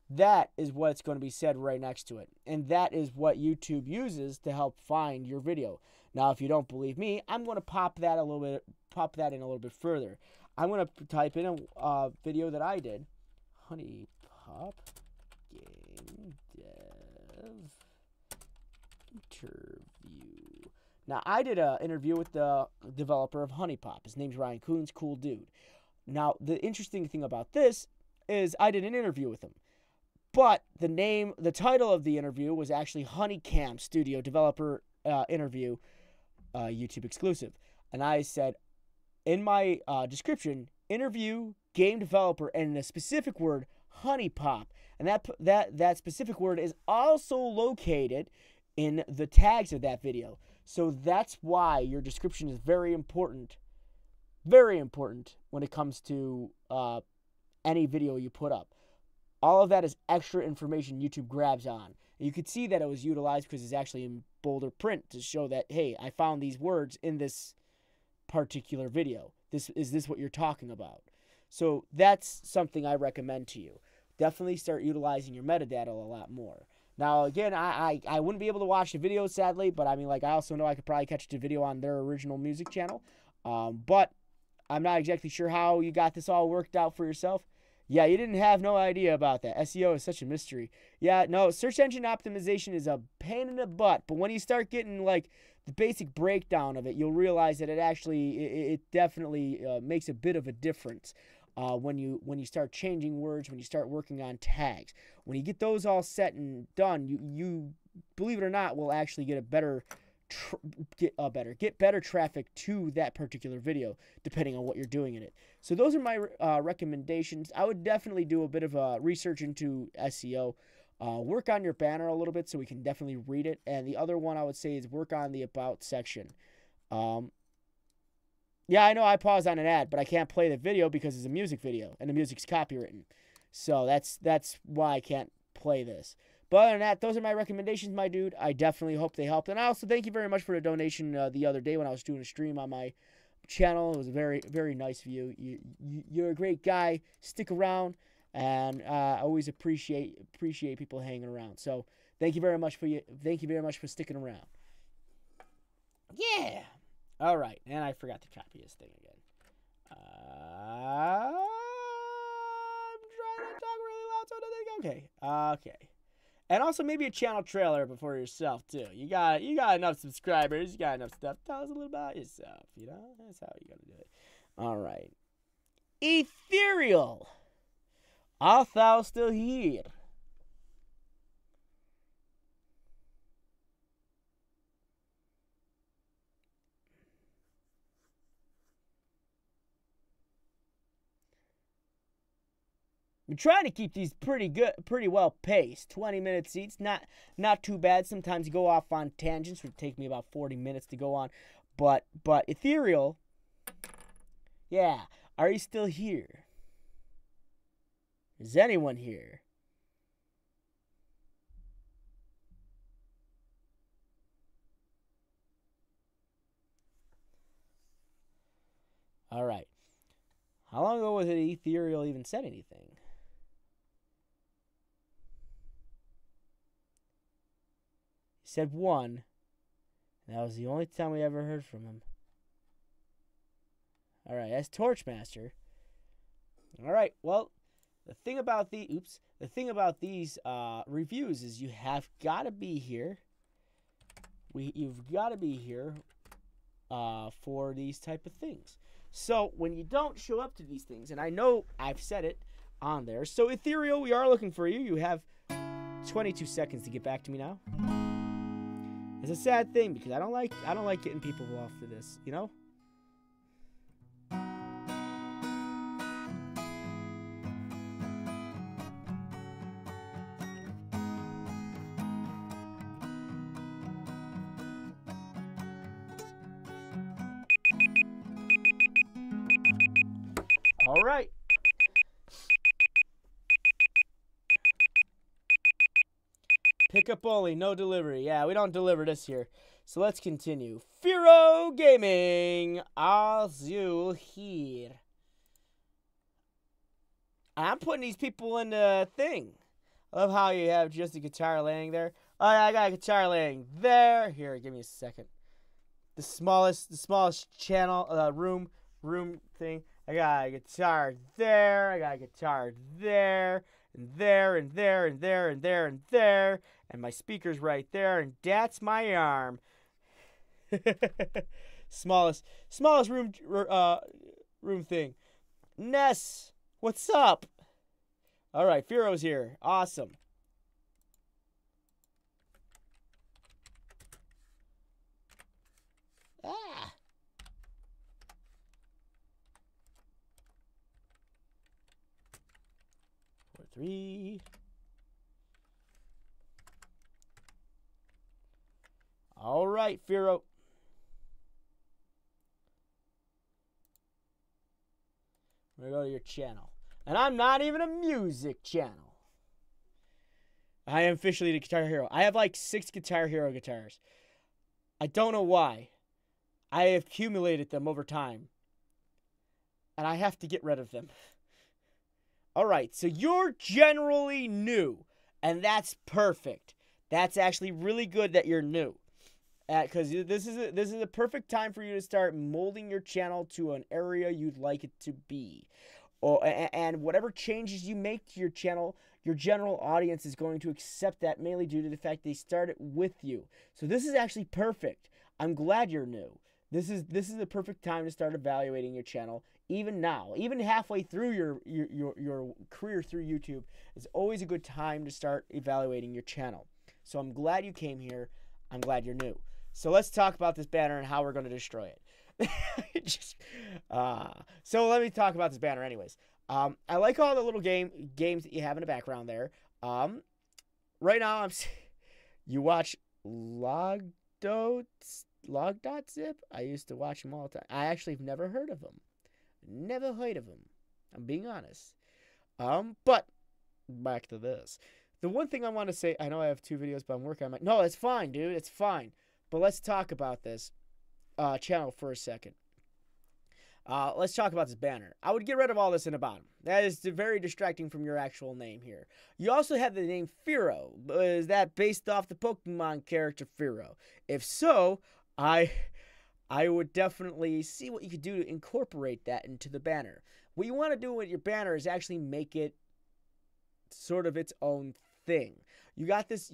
A: that is what's going to be said right next to it. And that is what YouTube uses to help find your video. Now, if you don't believe me, I'm going to pop that in a little bit further. I'm going to type in a video that I did. Honey Pop Game Dev Interview. Now, I did an interview with the developer of Honey Pop. His name's Ryan Coons, cool dude. Now, the interesting thing about this is I did an interview with him. But the title of the interview was actually Honeycam Studio Developer Interview, YouTube exclusive. And I said, in my description, interview, game developer, and the specific word, Honey Pop. And that specific word is also located in the tags of that video. So that's why your description is very important when it comes to any video you put up. All of that is extra information YouTube grabs on. And you could see that it was utilized because it's actually in bolder print to show that, hey, I found these words in this particular video. Is this what you're talking about? So that's something I recommend to you. Definitely start utilizing your metadata a lot more. Now, again, I wouldn't be able to watch the video, sadly, but I mean, like, I also know I could probably catch the video on their original music channel. But I'm not exactly sure how you got this all worked out for yourself. Yeah, you didn't have no idea about that. SEO is such a mystery. Yeah, no, search engine optimization is a pain in the butt. But when you start getting, like, the basic breakdown of it, you'll realize that it definitely makes a bit of a difference when you start changing words, when you start working on tags. When you get those all set and done, you believe it or not, will actually get get better traffic to that particular video, depending on what you're doing in it. So those are my recommendations. I would definitely do a bit of research into SEO. Work on your banner a little bit so we can definitely read it. And the other one I would say is work on the about section. Yeah, I know I paused on an ad, but I can't play the video because it's a music video and the music's copywritten. So that's why I can't play this. But other than that, those are my recommendations, my dude. I definitely hope they helped. And I also thank you very much for the donation the other day when I was doing a stream on my channel. It was a very, very nice of you. You're a great guy. Stick around. And I always appreciate people hanging around. So thank you very much for sticking around. Yeah. All right. And I forgot to copy this thing again. I'm trying to talk really loud so it doesn't. Okay. And also maybe a channel trailer before yourself too. You got enough subscribers. You got enough stuff. Tell us a little about yourself. You know, that's how you gotta do it. All right. Ethereal. Art thou still here? I'm trying to keep these pretty well paced. 20 minutes each, not too bad. Sometimes you go off on tangents, which take me about 40 minutes to go on. But Ethereal, yeah. Are you still here? Is anyone here? All right. How long ago was it Ethereal even said anything? He said one. And that was the only time we ever heard from him. All right, that's Torchmaster. All right, well, the thing about these reviews is you have got to be here. You've got to be here for these type of things. So when you don't show up to these things, and I know I've said it on there. So Ethereal, we are looking for you. You have 22 seconds to get back to me now. It's a sad thing because I don't like getting people off for this, you know? All right. Pickup only, no delivery. Yeah, we don't deliver this here. So let's continue. FearowGaming, as you hear. I'm putting these people in the thing. I love how you have just a guitar laying there. Oh, yeah, I got a guitar laying there. Here, give me a second. The smallest channel, room thing. I got a guitar there. I got a guitar there. And there, and there, and there, and there, and there. And my speaker's right there. And that's my arm. smallest room thing. Ness, what's up? All right, Fearow's here. Awesome. Ah. Three. All right, Fearow. We're going to go to your channel. And I'm not even a music channel. I am officially the Guitar Hero. I have like 6 Guitar Hero guitars. I don't know why. I have accumulated them over time. And I have to get rid of them. All right, so you're generally new, and that's perfect. That's actually really good that you're new, because this is a perfect time for you to start molding your channel to an area you'd like it to be. And whatever changes you make to your channel, your general audience is going to accept that, mainly due to the fact they started with you. So this is actually perfect. I'm glad you're new. This is the perfect time to start evaluating your channel. Even now, even halfway through your career through YouTube, it's always a good time to start evaluating your channel. So I'm glad you came here. I'm glad you're new. So let's talk about this banner and how we're going to destroy it. So let me talk about this banner anyways. I like all the little games that you have in the background there. Right now, you watch Log.Zip. I used to watch them all the time. I actually have never heard of them. Never heard of them. I'm being honest. But back to this. The one thing I want to say, I know I have 2 videos, but I'm working on my... No, it's fine, dude. It's fine. But let's talk about this channel for a second. Let's talk about this banner. I would get rid of all this in the bottom. That is very distracting from your actual name here. You also have the name Fearow. Is that based off the Pokemon character Fearow? If so, I would definitely see what you could do to incorporate that into the banner. What you want to do with your banner is actually make it sort of its own thing. You got this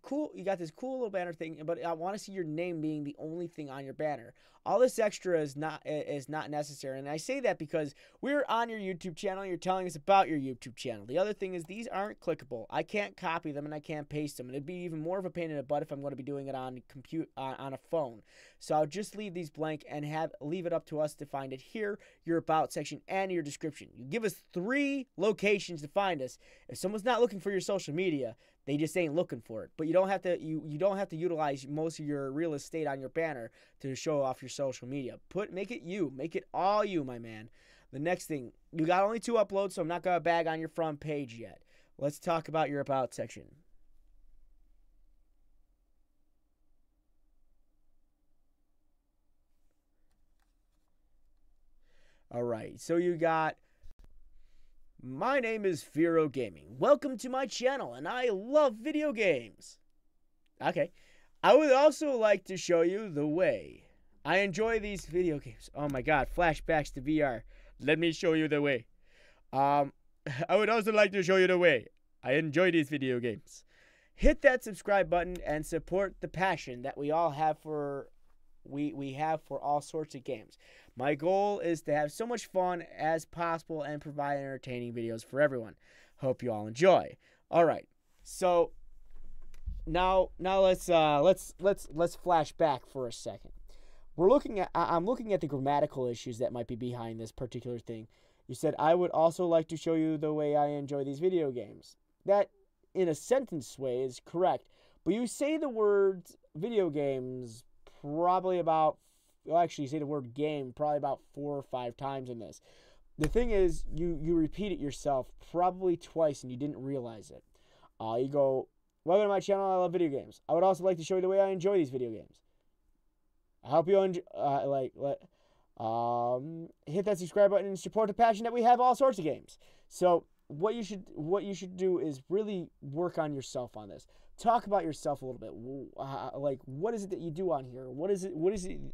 A: cool little banner thing, but I want to see your name being the only thing on your banner. All this extra is not necessary, and I say that because we're on your YouTube channel. You're telling us about your YouTube channel. The other thing is these aren't clickable. I can't copy them and I can't paste them, and it'd be even more of a pain in the butt if I'm going to be doing it on on a phone. So I'll just leave these blank and leave it up to us to find it here, your about section, and your description. You give us 3 locations to find us. If someone's not looking for your social media, they just ain't looking for it. But you don't have to you don't have to utilize most of your real estate on your banner to show off your social media. Make it you. Make it all you, my man. The next thing, you got only 2 uploads, so I'm not going to bag on your front page yet. Let's talk about your about section. All right, so you got... My name is FearowGaming. Welcome to my channel, and I love video games. Okay. I would also like to show you the way. I enjoy these video games. Oh my god, flashbacks to VR. Let me show you the way. I would also like to show you the way. I enjoy these video games. Hit that subscribe button and support the passion that we all have for we have for all sorts of games. My goal is to have so much fun as possible and provide entertaining videos for everyone. Hope you all enjoy. All right, so now let's flash back for a second. I'm looking at the grammatical issues that might be behind this particular thing. You said I would also like to show you the way I enjoy these video games. That, in a sentence way, is correct, but you say the words video games probably about, well, actually, you say the word game probably about 4 or 5 times in this. The thing is, you repeat it yourself probably twice and you didn't realize it. You go, welcome to my channel, I love video games. I would also like to show you the way I enjoy these video games. I hope you enjoy, hit that subscribe button and support the passion that we have all sorts of games. So what you should do is really work on yourself on this. Talk about yourself a little bit. Like, what is it that you do on here? What is it?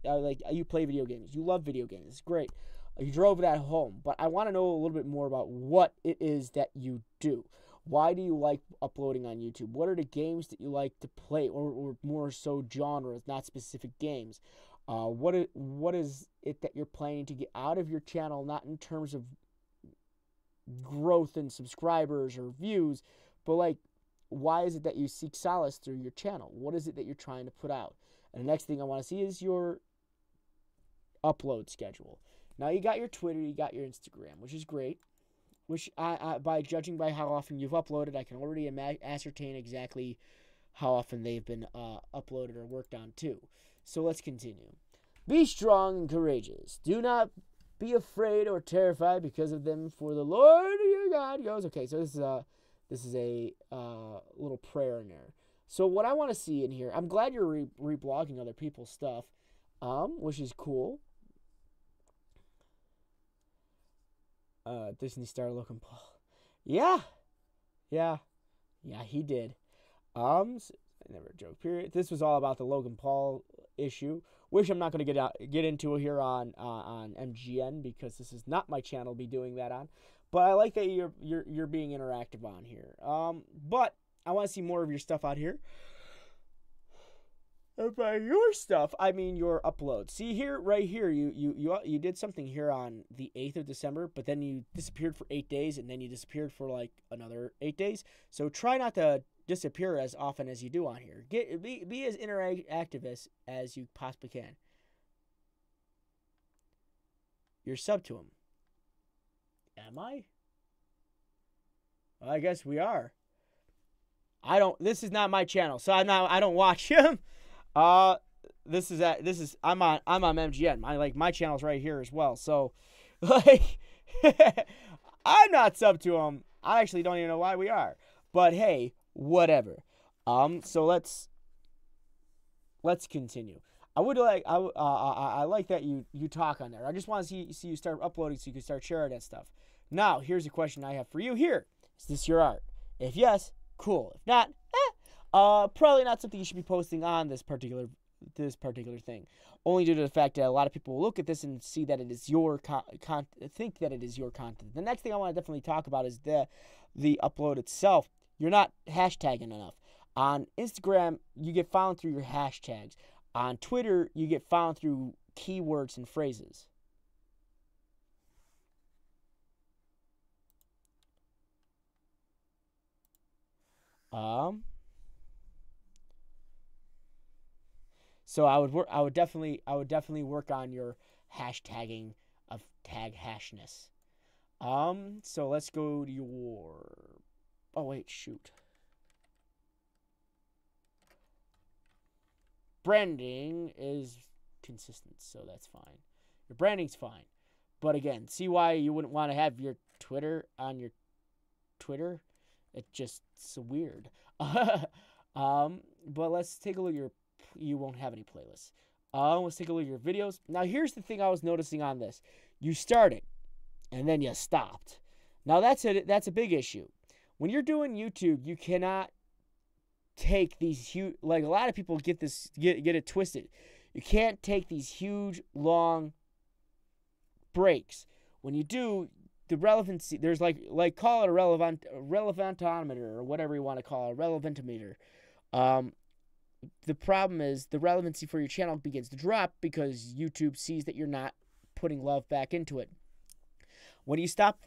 A: Like, you play video games. You love video games. It's great. You drove that home. But I want to know a little bit more about what it is that you do. Why do you like uploading on YouTube? What are the games that you like to play? Or more so genres, not specific games. What is it that you're planning to get out of your channel, not in terms of growth in subscribers or views, but like, why is it that you seek solace through your channel? What is it that you're trying to put out? And the next thing I want to see is your upload schedule. Now you got your Twitter, you got your Instagram, which is great. Which by judging by how often you've uploaded, I can already ascertain exactly how often they've been uploaded or worked on too. So let's continue. Be strong and courageous. Do not be afraid or terrified because of them, for the Lord your God goes. Okay, so this is a little prayer in there. So what I want to see in here, I'm glad you're reblogging other people's stuff, which is cool. Disney star Logan Paul. Yeah, he did. Never a joke. Period. This was all about the Logan Paul issue, which I'm not going to get into here on MGN, because this is not my channel to be doing that on. But I like that you're being interactive on here. But I want to see more of your stuff out here. by your stuff, I mean your upload. See here, right here, you did something here on the 8th of December, but then you disappeared for 8 days, and then you disappeared for like another 8 days. So try not to disappear as often as you do on here. Be as interactive as you possibly can. You're sub to him. Am I? Well, I guess we are. This is not my channel, so I don't watch him. I'm on MGN. My channel's right here as well. So like I'm not sub to him. I actually don't even know why we are. But hey, whatever. So let's continue. I like that you talk on there. I just want to see you start uploading so you can start sharing that stuff. Now, here's a question I have for you here. Is this your art? If yes, cool. If not, probably not something you should be posting on this particular thing. Only due to the fact that a lot of people will look at this and see that it is your think that it is your content. The next thing I want to definitely talk about is the upload itself. You're not hashtagging enough. On Instagram, you get found through your hashtags. On Twitter, you get found through keywords and phrases. So I would definitely work on your hashtagging of tag hashness. So let's go to your, oh wait, shoot. Branding is consistent, so that's fine. Your branding's fine. But again, see why you wouldn't want to have your Twitter on your Twitter? It's just so weird. But let's take a look at you won't have any playlists. Let's take a look at your videos. Now, here's the thing I was noticing on this. You started, and then you stopped. Now, that's a big issue. When you're doing YouTube, you cannot take these huge, like a lot of people get it twisted. You can't take these huge, long breaks. When you do, the relevancy, there's like call it a relevantometer or whatever you want to call it, a relevantometer. The problem is the relevancy for your channel begins to drop because YouTube sees that you're not putting love back into it. When you stop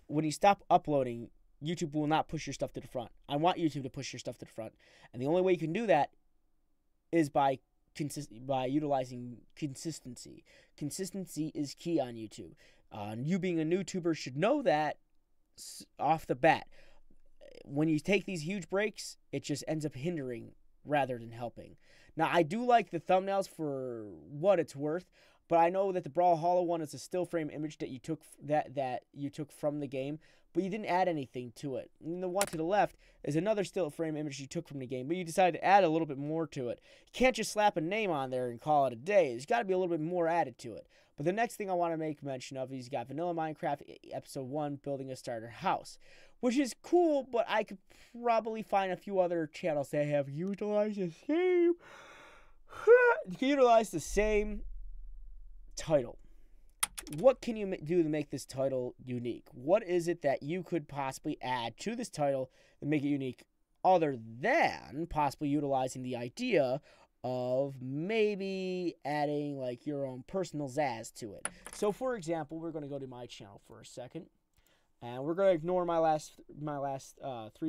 A: uploading, YouTube will not push your stuff to the front. I want YouTube to push your stuff to the front, and the only way you can do that is by utilizing consistency. Consistency is key on YouTube. You being a YouTuber should know that off the bat. When you take these huge breaks, it just ends up hindering rather than helping. Now, I do like the thumbnails for what it's worth, but I know that the Brawlhalla one is a still frame image that you took from the game, but you didn't add anything to it. And the one to the left is another still frame image you took from the game, but you decided to add a little bit more to it. You can't just slap a name on there and call it a day. There's got to be a little bit more added to it. But the next thing I want to make mention of is you got Vanilla Minecraft Episode 1, Building a Starter House, which is cool, but I could probably find a few other channels that have utilized the same title. What can you do to make this title unique? What is it that you could possibly add to this title and make it unique, other than possibly utilizing the idea of maybe adding like your own personal zazz to it? So, for example, we're going to go to my channel for a second, and we're going to ignore my last 3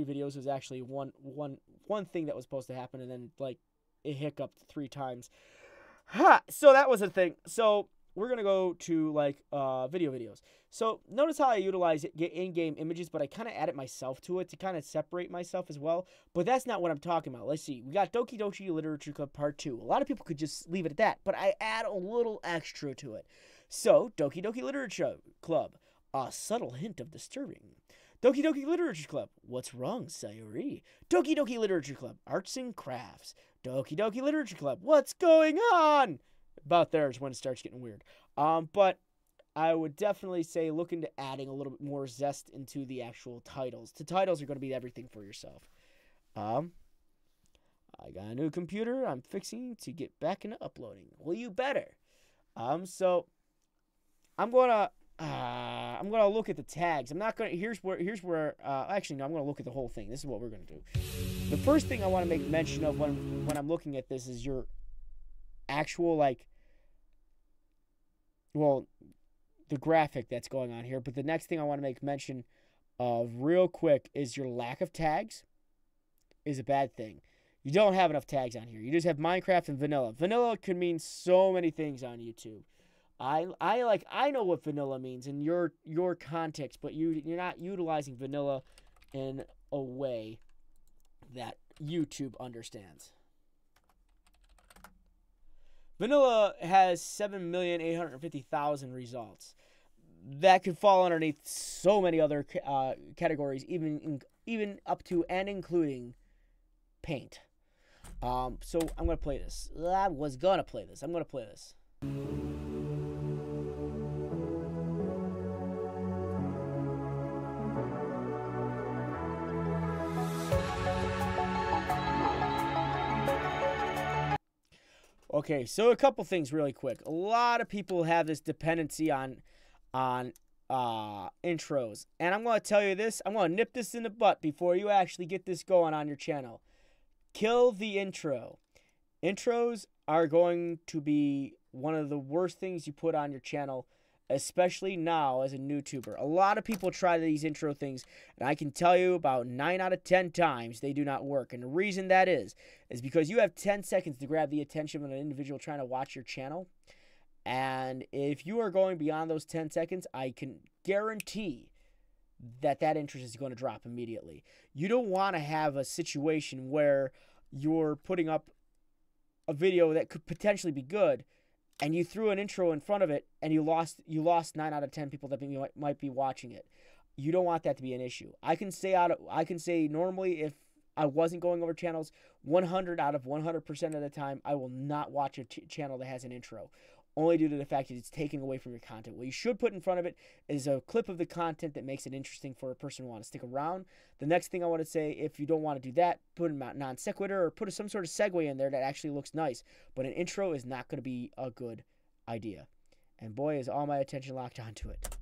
A: videos. There's actually one thing that was supposed to happen, and then like it hiccuped 3 times. So that was a thing. So we're going to go to like videos. So notice how I utilize in-game images, but I kind of added myself to it to kind of separate myself as well. But that's not what I'm talking about. Let's see. We got Doki Doki Literature Club Part 2. A lot of people could just leave it at that, but I add a little extra to it. So, Doki Doki Literature Club, a subtle hint of disturbing. Doki Doki Literature Club, what's wrong, Sayuri? Doki Doki Literature Club, arts and crafts. Doki Doki Literature Club, what's going on? About there is when it starts getting weird. But I would definitely say look into adding a little bit more zest into the actual titles. The titles are going to be everything for yourself. I got a new computer. I'm fixing to get back into uploading. Well, you better. So I'm gonna look at the tags. I'm not gonna. Here's where. Actually, no. I'm gonna look at the whole thing. This is what we're gonna do. The first thing I want to make mention of when I'm looking at this is your actual, like, well, the graphic that's going on here. But the next thing I want to make mention of real quick is your lack of tags is a bad thing. You don't have enough tags on here. You just have Minecraft and vanilla. Vanilla could mean so many things on YouTube. I know what vanilla means in your context, but you're not utilizing vanilla in a way that YouTube understands. Vanilla has 7,850,000 results. That could fall underneath so many other categories, even up to and including paint. So I'm gonna play this. I was gonna play this. I'm gonna play this. Okay, so a couple things really quick. A lot of people have this dependency on intros, and I'm going to tell you this. I'm going to nip this in the butt before you actually get this going on your channel. Kill the intro. Intros are going to be one of the worst things you put on your channel, especially now as a YouTuber. A lot of people try these intro things, and I can tell you about 9 out of 10 times they do not work. And the reason that is because you have 10 seconds to grab the attention of an individual trying to watch your channel. And if you are going beyond those 10 seconds, I can guarantee that interest is going to drop immediately. You don't want to have a situation where you're putting up a video that could potentially be good, and you threw an intro in front of it, and you lost 9 out of 10 people that might be watching it. You don't want that to be an issue. I can say normally, if I wasn't going over channels, 100 out of 100% of the time, I will not watch a channel that has an intro, only due to the fact that it's taking away from your content. What you should put in front of it is a clip of the content that makes it interesting for a person who wants to stick around. The next thing I want to say, if you don't want to do that, put a non sequitur or put some sort of segue in there that actually looks nice. But an intro is not going to be a good idea. And boy, is all my attention locked onto it.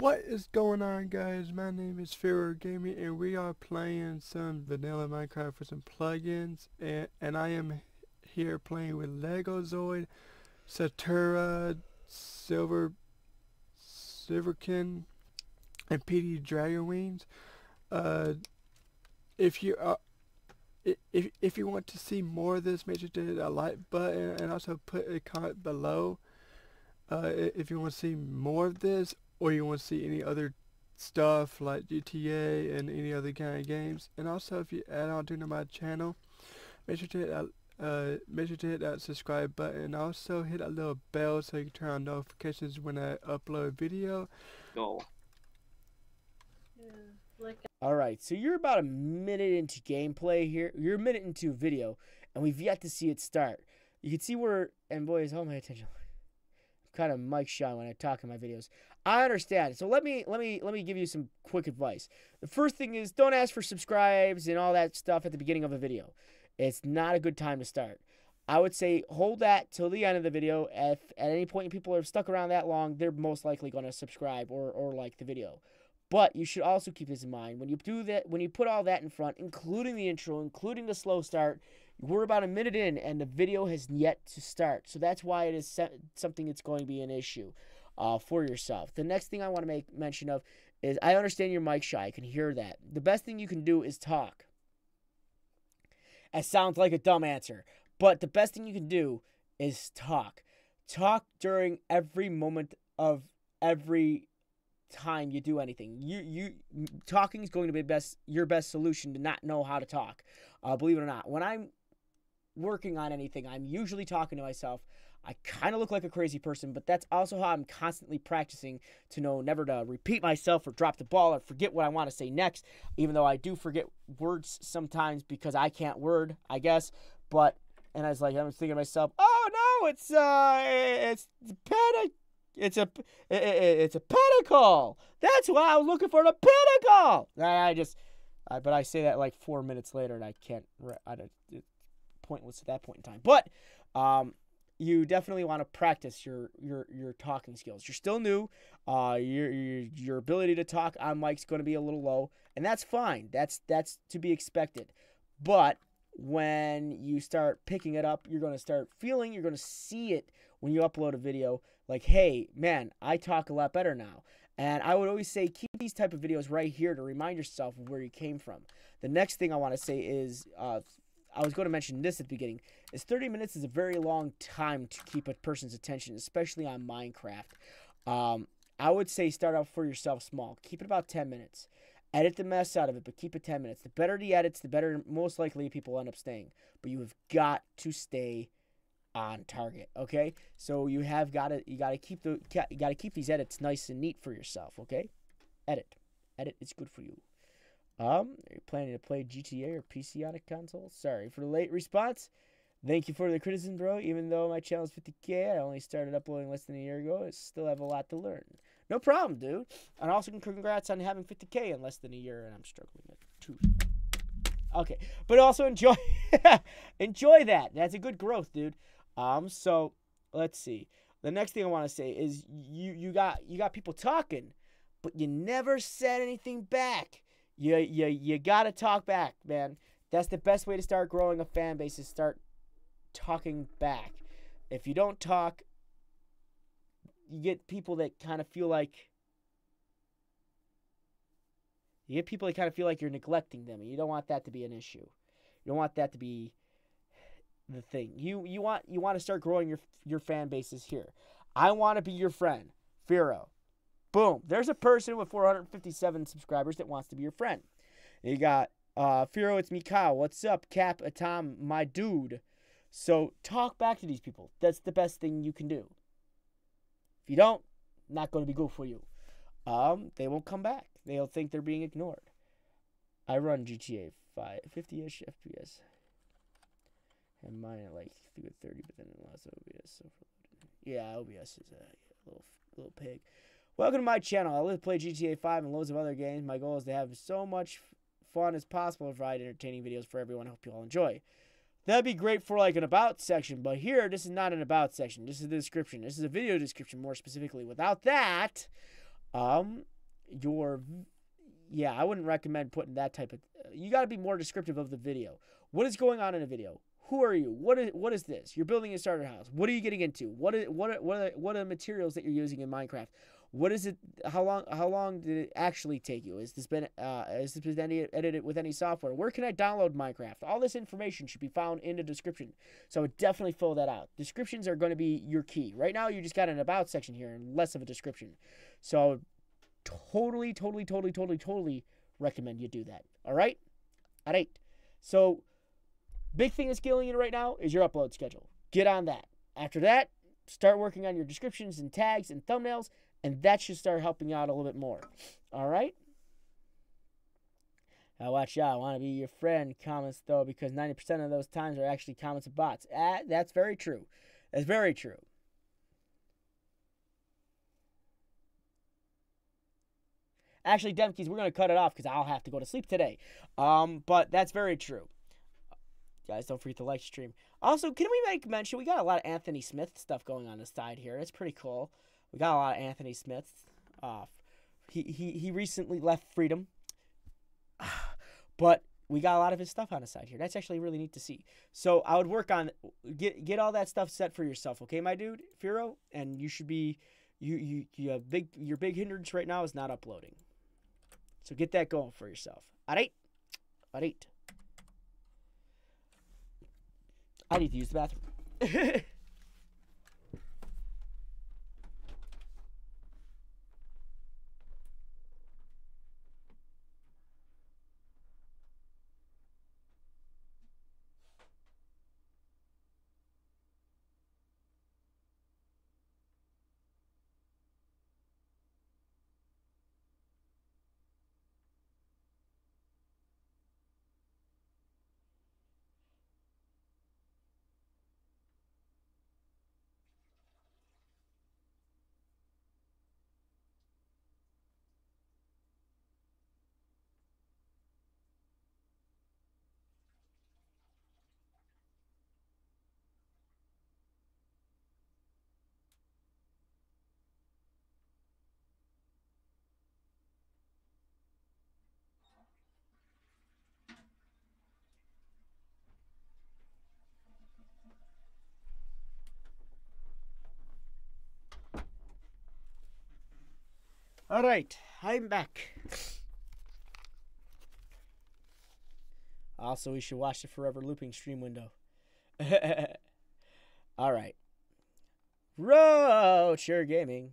C: What is going on, guys? My name is FearowGaming, and we are playing some vanilla Minecraft with some plugins. And I am here playing with Legozoid, Satura, Silverkin, and PD Dragonwings. If you want to see more of this, make sure to hit that like button and also put a comment below. If you want to see more of this, or you want to see any other stuff like GTA and any other kind of games. And also, if you add on to my channel, make sure to hit that subscribe button, and also hit that little bell so you can turn on notifications when I upload video.
D: Go.
A: Alright, so you're about a minute into gameplay here. You're a minute into a video, and we've yet to see it start. You can see where, and boys, hold my attention. I'm kind of mic shy when I talk in my videos. I understand. So let me give you some quick advice. The first thing is, don't ask for subscribes and all that stuff at the beginning of a video. It's not a good time to start. I would say hold that till the end of the video. If at any point people are stuck around that long, they're most likely going to subscribe or like the video. But you should also keep this in mind. When you do that, when you put all that in front, including the intro, including the slow start, we're about a minute in and the video has yet to start. So that's why it is something that's going to be an issue for yourself. The next thing I want to make mention of is, I understand you're mic shy. I can hear that. The best thing you can do is talk. It sounds like a dumb answer, but the best thing you can do is talk. Talk during every moment of every time you do anything. Talking is going to be your best solution to not know how to talk. Believe it or not, when I'm working on anything, I'm usually talking to myself. I kind of look like a crazy person, but that's also how I'm constantly practicing to know never to repeat myself or drop the ball or forget what I want to say next, even though I do forget words sometimes because I can't word, I guess. But, and I was thinking to myself, oh no, it's a pentacle. That's why I was looking for the pentacle. But I say that like 4 minutes later, and I can't. It's pointless at that point in time. But you definitely want to practice your talking skills. You're still new. Your ability to talk on mic's going to be a little low, and that's fine. That's to be expected. But when you start picking it up, you're going to start feeling, you're going to see it when you upload a video. Like, hey, man, I talk a lot better now. And I would always say keep these type of videos right here to remind yourself of where you came from. The next thing I want to say is, I was going to mention this at the beginning, is 30 minutes is a very long time to keep a person's attention, especially on Minecraft. I would say start out for yourself small. Keep it about 10 minutes. Edit the mess out of it, but keep it 10 minutes. The better the edits, the better most likely people end up staying. But you have got to stay on target, okay? So you gotta keep these edits nice and neat for yourself, okay? Edit is good for you. Are you planning to play GTA or PC on a console? Sorry for the late response. Thank you for the criticism, bro. Even though my channel is 50K, I only started uploading less than a year ago. I still have a lot to learn. No problem, dude. And also congrats on having 50K in less than a year, and I'm struggling at 2. Okay, but also enjoy enjoy that. That's a good growth, dude. So let's see. The next thing I want to say is you got people talking, but you never said anything back. You gotta talk back, man. That's the best way to start growing a fan base, is start talking back. If you don't talk, you get people that kind of feel like you're neglecting them, and you don't want that to be an issue. You don't want that to be the thing. You want to start growing your fan bases here. I want to be your friend, Fearow. Boom. There's a person with 457 subscribers that wants to be your friend. You got Fearow, it's me, Kyle. What's up, Cap, Atom, my dude? So talk back to these people. That's the best thing you can do. If you don't, not going to be good for you. They won't come back. They'll think they're being ignored. I run GTA 5, 50-ish FPS. And mine at like 30, but then it lost OBS. So yeah, OBS is a little pig. Welcome to my channel. I live to play GTA 5 and loads of other games. My goal is to have so much fun as possible and provide entertaining videos for everyone. I hope you all enjoy. That'd be great for like an about section, but here, this is not an about section. This is the description. This is a video description, more specifically. Without that, I wouldn't recommend putting that type of, you got to be more descriptive of the video. What is going on in a video? Who are you? What is this? You're building a starter house. What are you getting into? What are the materials that you're using in Minecraft? What is it? How long did it actually take you? Has this been edited with any software? Where can I download Minecraft? All this information should be found in the description. So I would definitely fill that out. Descriptions are going to be your key. Right now, you just got an about section here and less of a description. So I would totally recommend you do that. All right? All right. So big thing that's killing you right now is your upload schedule. Get on that. After that, start working on your descriptions and tags and thumbnails, and that should start helping you out a little bit more. All right? Now watch out. I want to be your friend. Comments, though, because 90% of those times are actually comments of bots. That's very true. That's very true. Actually, Demkeys, we're going to cut it off because I'll have to go to sleep today. But that's very true. Guys, don't forget to like stream. Also, can we make mention, we got a lot of Anthony Smith stuff going on the side here. It's pretty cool. We got a lot of Anthony Smith. He recently left Freedom. But we got a lot of his stuff on the side here. That's actually really neat to see. So I would work on, get all that stuff set for yourself, okay, my dude, Fearow? And you should be, your big hindrance right now is not uploading. So get that going for yourself. All right? All right. I need to use the bathroom. All right, I'm back. Also, we should watch the forever looping stream window. All right. Roachergaming.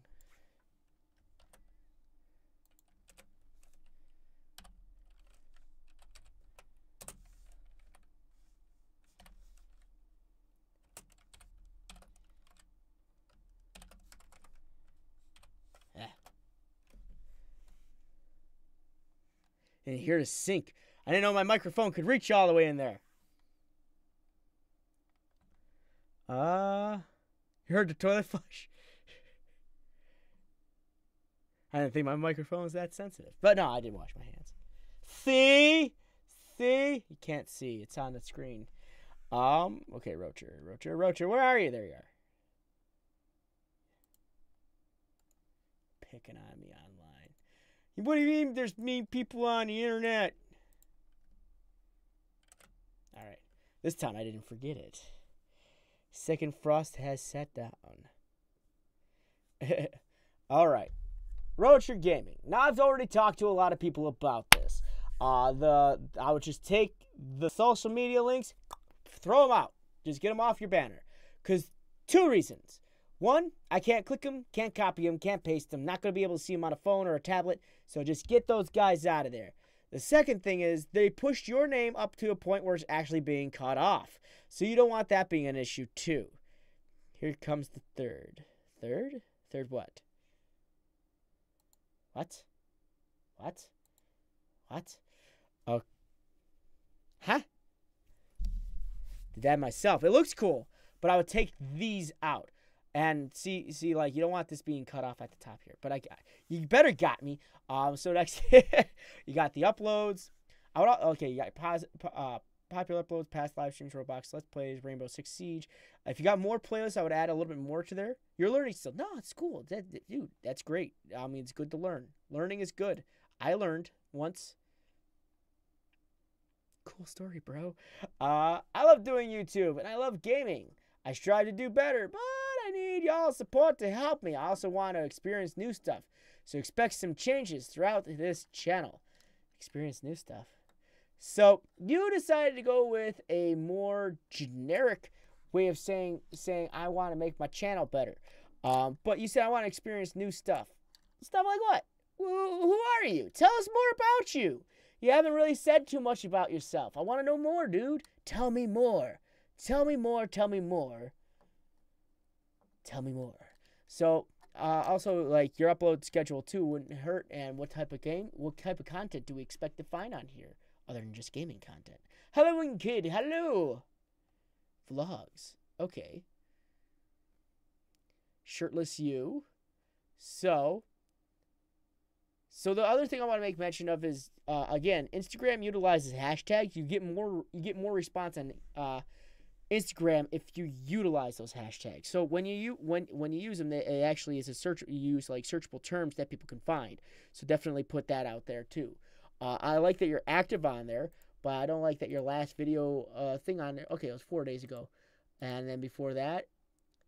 A: And here to sync. I didn't know my microphone could reach all the way in there. You heard the toilet flush? I didn't think my microphone was that sensitive. But no, I did wash my hands. See? See? You can't see. It's on the screen. Okay, Roacher, where are you? There you are. Picking on me online. What do you mean there's mean people on the internet? Alright. This time I didn't forget it. Second frost has set down. Alright. Roachergaming. Now I've already talked to a lot of people about this. I would just take the social media links, throw them out. Just get them off your banner. Because 2 reasons. 1, I can't click them, can't copy them, can't paste them. Not going to be able to see them on a phone or a tablet. So just get those guys out of there. The second thing is they pushed your name up to a point where it's actually being cut off. So you don't want that being an issue too. Here comes the third. Third? Third what? What? What? What? Oh. Huh? Did that myself. It looks cool, but I would take these out. And see, like, you don't want this being cut off at the top here. But you better got me. So next, you got the uploads. Okay, you got popular uploads, past live streams, Roblox, Let's Plays, Rainbow Six Siege. If you got more playlists, I would add a little bit more to there. You're learning still. No, it's cool. Dude, that's great. I mean, it's good to learn. Learning is good. I learned once. Cool story, bro. I love doing YouTube, and I love gaming. I strive to do better, but I need y'all's support to help me. I also want to experience new stuff. So expect some changes throughout this channel. Experience new stuff. So you decided to go with a more generic way of saying I want to make my channel better. But you said I want to experience new stuff. Stuff like what? Who are you? Tell us more about you. You haven't really said too much about yourself. I want to know more, dude. Tell me more. Tell me more. Tell me more. Tell me more. So, also, like, your upload schedule, too, wouldn't hurt. And what type of content do we expect to find on here, other than just gaming content? Halloween Kid, hello! Vlogs, okay. Shirtless you. So the other thing I want to make mention of is, again, Instagram utilizes hashtags. You get more response on Instagram if you utilize those hashtags. So when you use them, it actually is a search. You use like searchable terms that people can find. So definitely put that out there too. I like that you're active on there, but I don't like that your last video thing on there. Okay, it was 4 days ago, and then before that,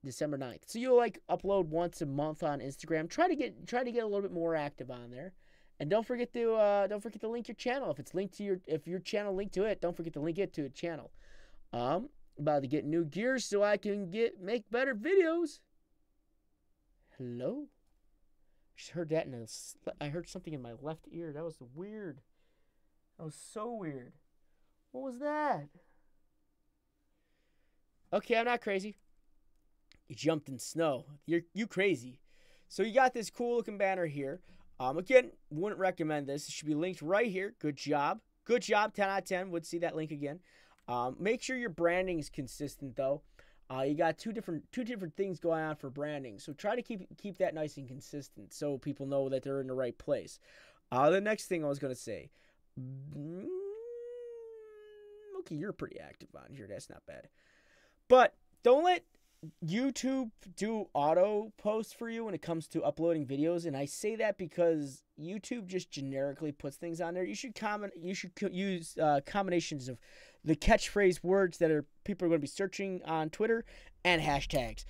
A: December 9th. So you'll like upload once a month on Instagram. Try to get a little bit more active on there, and don't forget to link your channel if your channel linked to it. Don't forget to link it to a channel. About to get new gear so I can make better videos. Hello? Just heard that I heard something in my left ear. That was weird. That was so weird. What was that? Okay, I'm not crazy. You jumped in snow. You crazy. So you got this cool looking banner here. Again, wouldn't recommend this. It should be linked right here. Good job. Good job. 10 out of 10. Would see that link again. Make sure your branding is consistent though. You got two different things going on for branding. So try to keep that nice and consistent so people know that they're in the right place. The next thing I was going to say. Okay, you're pretty active on here. That's not bad. But don't let YouTube do auto posts for you when it comes to uploading videos, and I say that because YouTube just generically puts things on there. You should use combinations of the catchphrase words that people are going to be searching on Twitter and hashtags.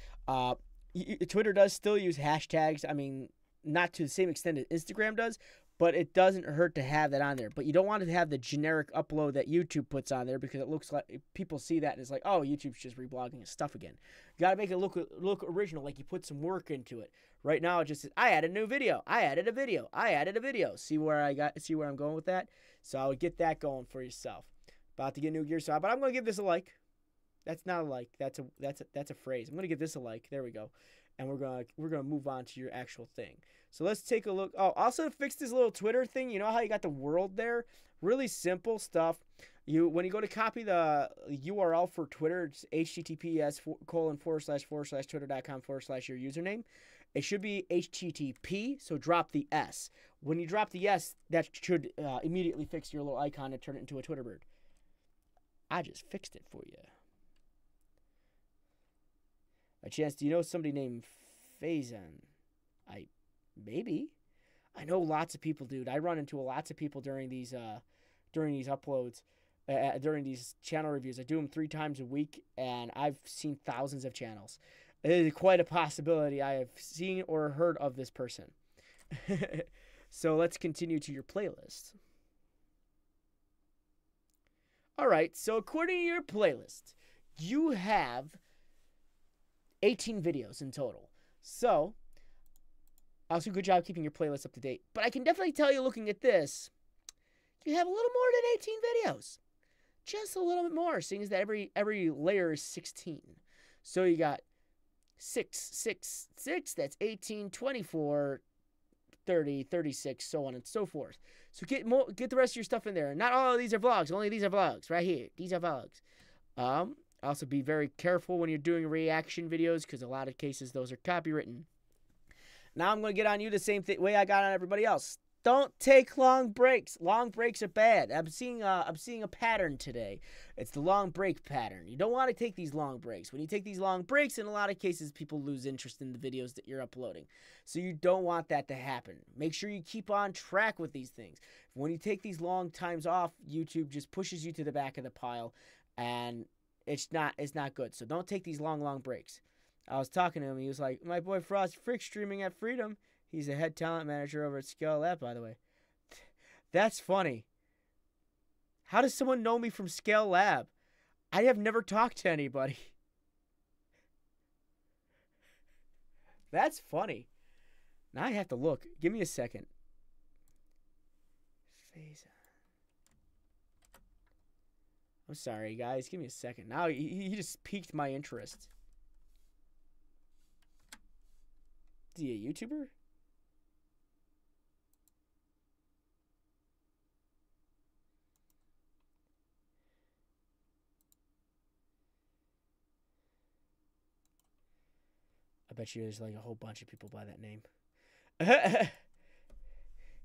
A: Twitter does still use hashtags. I mean, not to the same extent as Instagram does, but it doesn't hurt to have that on there. But you don't want to have the generic upload that YouTube puts on there, because it looks like people see that and it's like, oh, YouTube's just reblogging his stuff again. You got to make it look original, like you put some work into it. Right now, it just says, I added a new video. I added a video. I added a video. See where I'm going with that? So I would get that going for yourself. About to get new gear, so but I'm gonna give this a like. That's not a like. That's a phrase. I'm gonna give this a like. There we go. And we're gonna move on to your actual thing. So let's take a look. Oh, also fix this little Twitter thing. You know how you got the world there? Really simple stuff. When you go to copy the URL for Twitter, it's https://twitter.com/your username. It should be HTTP, so drop the S. When you drop the S, that should immediately fix your little icon and turn it into a Twitter bird. I just fixed it for you. By chance, do you know somebody named Faison? Maybe. I know lots of people, dude. I run into lots of people during these uploads, during these channel reviews. I do them 3 times a week, and I've seen thousands of channels. It is quite a possibility I have seen or heard of this person. So let's continue to your playlist. All right, so according to your playlist, you have 18 videos in total. So, also good job keeping your playlist up to date. But I can definitely tell you, looking at this, you have a little more than 18 videos. Just a little bit more, seeing as that every layer is 16. So you got 6, that's 18, 24, 30, 36, so on and so forth. So get the rest of your stuff in there. Not all of these are vlogs. Only these are vlogs. Right here. These are vlogs. Also be very careful when you're doing reaction videos, because a lot of cases those are copywritten. Now I'm going to get on you the same way I got on everybody else. Don't take long breaks. Long breaks are bad. I'm seeing a pattern today. It's the long break pattern. You don't want to take these long breaks. When you take these long breaks, in a lot of cases, people lose interest in the videos that you're uploading. So you don't want that to happen. Make sure you keep on track with these things. When you take these long times off, YouTube just pushes you to the back of the pile, and it's not good. So don't take these long breaks. I was talking to him. He was like, my boy Frost Frick streaming at Freedom. He's the head talent manager over at Scale Lab, by the way. That's funny. How does someone know me from Scale Lab? I have never talked to anybody. That's funny. Now I have to look. Give me a second. I'm sorry, guys. Give me a second. Now he just piqued my interest. Is he a YouTuber? I bet you there's like a whole bunch of people by that name.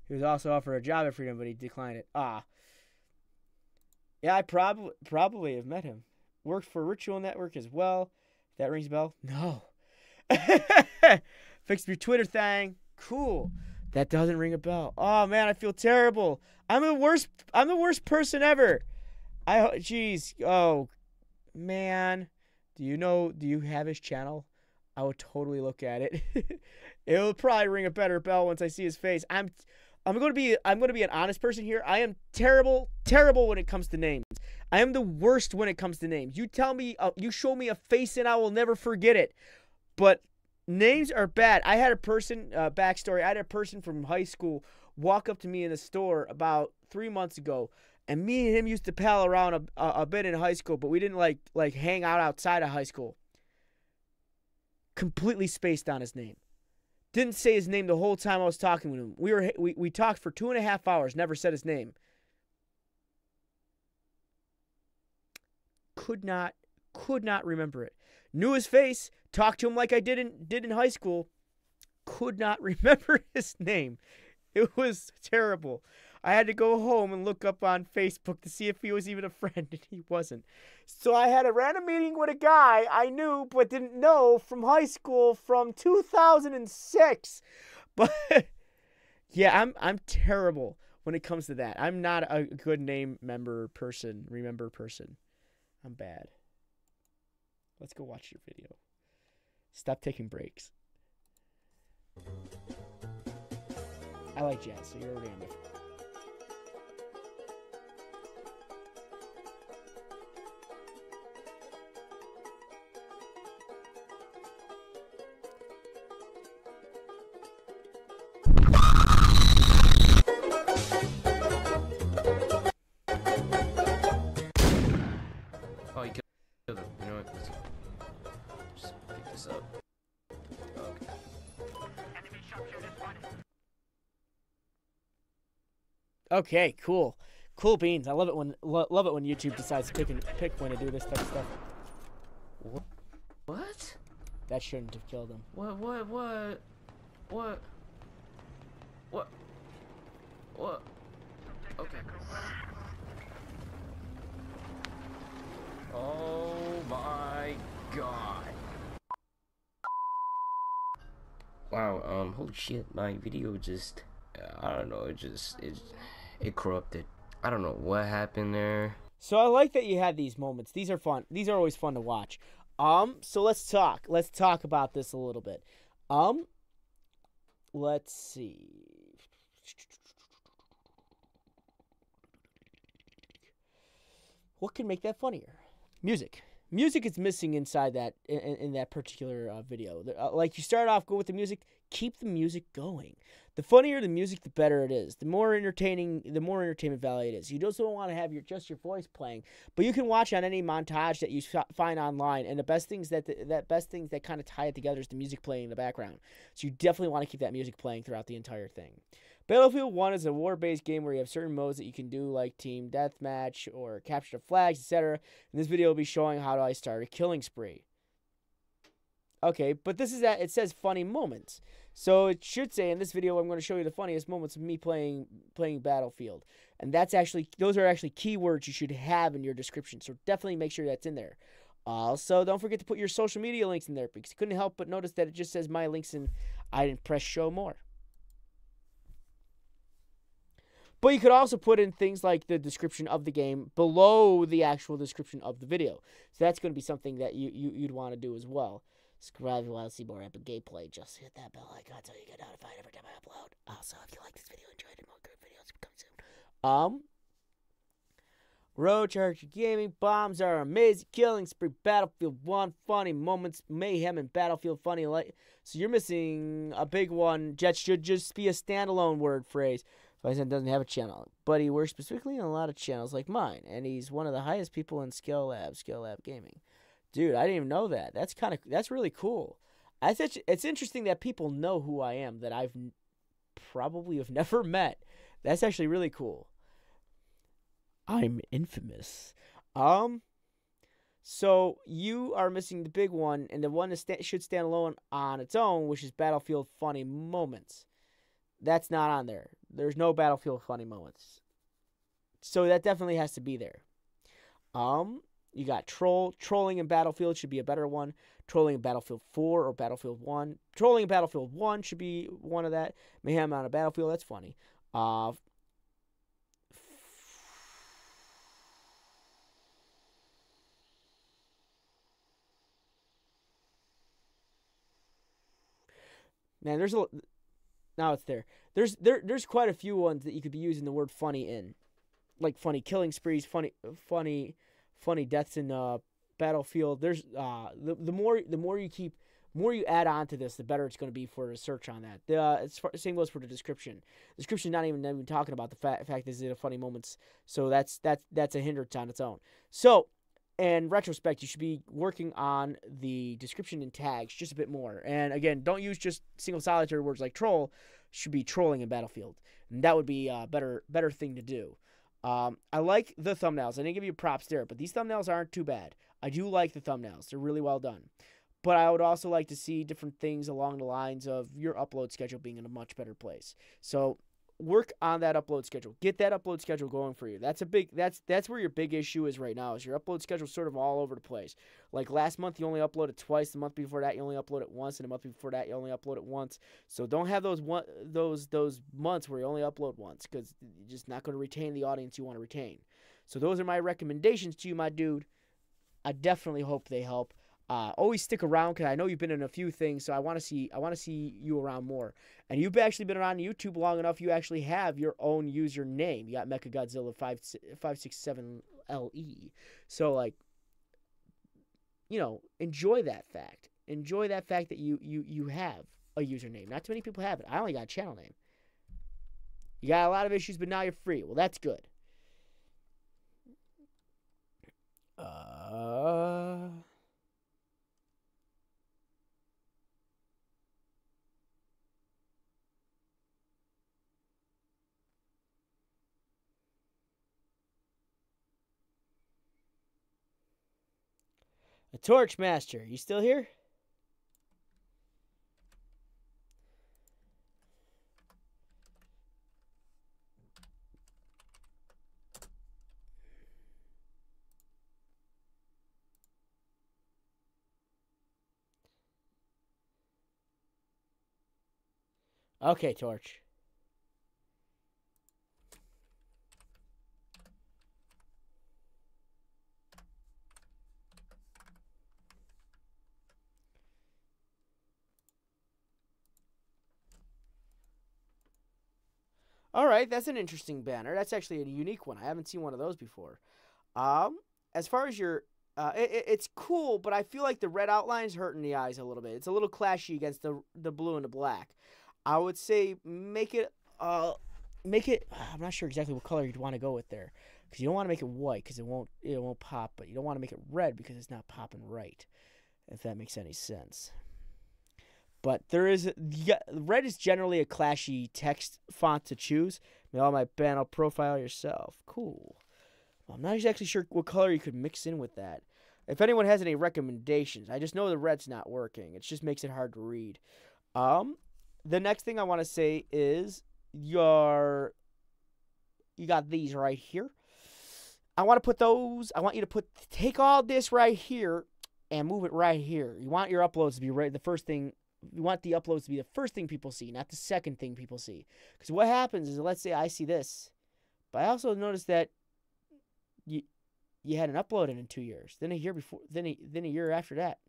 A: He was also offered a job at Freedom, but he declined it. Yeah, I probably have met him. Worked for Ritual Network as well. That rings a bell? No. Fixed your Twitter thing. Cool. That doesn't ring a bell. Oh man, I feel terrible. I'm the worst person ever. Jeez. Oh man. Do you have his channel? I would totally look at it. It'll probably ring a better bell once I see his face. I'm going to be an honest person here. I am terrible when it comes to names. I am the worst when it comes to names. You tell me, you show me a face and I will never forget it. But names are bad. I had a person, backstory, I had a person from high school walk up to me in the store about 3 months ago, and me and him used to pal around a bit in high school, but we didn't like hang out outside of high school. Completely spaced on his name. Didn't say his name the whole time I was talking with him. We talked for 2.5 hours, never said his name. Could not remember it. Knew his face, talked to him like I did in high school. Could not remember his name. It was terrible. I had to go home and look up on Facebook to see if he was even a friend, and he wasn't. So I had a random meeting with a guy I knew but didn't know from high school from 2006. But yeah, I'm terrible when it comes to that. I'm not a good name remember person. I'm bad. Let's go watch your video. Stop taking breaks. I like jazz, so you're already on different.
D: Oh, you killed him. You know what? Just pick this up. Okay.
A: Okay, cool. Cool beans. I love it when YouTube decides to pick when to do this type of stuff.
D: What?
A: That shouldn't have killed him.
D: What? Okay. Oh my god. Wow, holy shit, my video just, I don't know, it corrupted. I don't know what happened there.
A: So I like that you had these moments. These are fun. These are always fun to watch. So let's talk. Let's talk about this a little bit. Let's see. What can make that funnier? Music. Music is missing inside that in that particular video. Like, you start off, go with the music. Keep the music going. The funnier the music, the better it is. The more entertaining, the more entertainment value it is. You just don't want to have just your voice playing, but you can watch on any montage that you find online. And the best things that kind of tie it together is the music playing in the background. So you definitely want to keep that music playing throughout the entire thing. Battlefield 1 is a war-based game where you have certain modes that you can do, like team deathmatch or capture the flags, etc. In this video, will be showing how I start a killing spree. Okay, but this is that it says funny moments. So it should say in this video I'm going to show you the funniest moments of me playing Battlefield. And those are actually keywords you should have in your description. So definitely make sure that's in there. Also, don't forget to put your social media links in there, because I couldn't help but notice that it just says my links and I didn't press show more. But you could also put in things like the description of the game below the actual description of the video. So that's going to be something that you'd want to do as well. Subscribe if you want to see more epic gameplay. Just hit that bell icon so you get notified every time I upload. Also, if you like this video, enjoy it, more good videos coming soon. Roachergaming, bombs are amazing. Killing spree, Battlefield 1, funny moments, mayhem, and Battlefield funny light. So you're missing a big one. Jet should just be a standalone word phrase. Bison doesn't have a channel, but he works specifically on a lot of channels like mine, and he's one of the highest people in Skill Lab Gaming. Dude, I didn't even know that. That's really cool. It's interesting that people know who I am that I've probably have never met. That's actually really cool. I'm infamous. So you are missing the big one, and the one that should stand alone on its own, which is Battlefield funny moments. That's not on there. There's no Battlefield funny moments. So that definitely has to be there. You got trolling in Battlefield should be a better one. Trolling in Battlefield 4 or Battlefield 1. Trolling in Battlefield 1 should be one of that. Mayhem on a Battlefield, that's funny. Man, now it's there. There's quite a few ones that you could be using the word funny in, like funny killing sprees, funny deaths in Battlefield. There's the more you add on to this, the better it's going to be for a search on that. The same goes for the description. The description not even talking about the fact that it's a funny moments. So that's a hindrance on its own. So, in retrospect, you should be working on the description and tags just a bit more. And again, don't use just single solitary words like troll. Should be trolling in Battlefield, and that would be a better thing to do. I like the thumbnails. I didn't give you props there, but these thumbnails aren't too bad. I do like the thumbnails. They're really well done. But I would also like to see different things along the lines of your upload schedule being in a much better place. So work on that upload schedule. Get that upload schedule going for you. That's where your big issue is right now. Is your upload schedule sort of all over the place. Like last month you only uploaded twice. The month before that you only uploaded once, and the month before that you only uploaded once. So don't have those months where you only upload once, because you're just not going to retain the audience you want to retain. So those are my recommendations to you, my dude. I definitely hope they help. Always stick around because I know you've been in a few things, so I want to see you around more. And you've actually been around YouTube long enough. You actually have your own username. You got Mechagodzilla 567LE. So like, you know, enjoy that fact. Enjoy that fact that you have a username. Not too many people have it. I only got a channel name. You got a lot of issues, but now you're free. Well, that's good. A Torch Master, you still here? Okay, Torch. All right, that's an interesting banner. That's actually a unique one. I haven't seen one of those before. As far as your, it's cool, but I feel like the red outline's hurting the eyes a little bit. It's a little clashy against the blue and the black. I would say make it. I'm not sure exactly what color you'd want to go with there, because you don't want to make it white because it won't pop, but you don't want to make it red because it's not popping right. If that makes any sense. But red is generally a clashy text font to choose. Make all my banner profile yourself. Cool. I'm not exactly sure what color you could mix in with that. If anyone has any recommendations, I just know the red's not working. It just makes it hard to read. The next thing I want to say is you got these right here. I want to put those. I want you to take all this right here and move it right here. You want your uploads to be the first thing. You want the uploads to be the first thing people see, not the second thing people see. Because what happens is, let's say I see this, but I also noticed that you hadn't uploaded in 2 years, then a year before, then a year after that.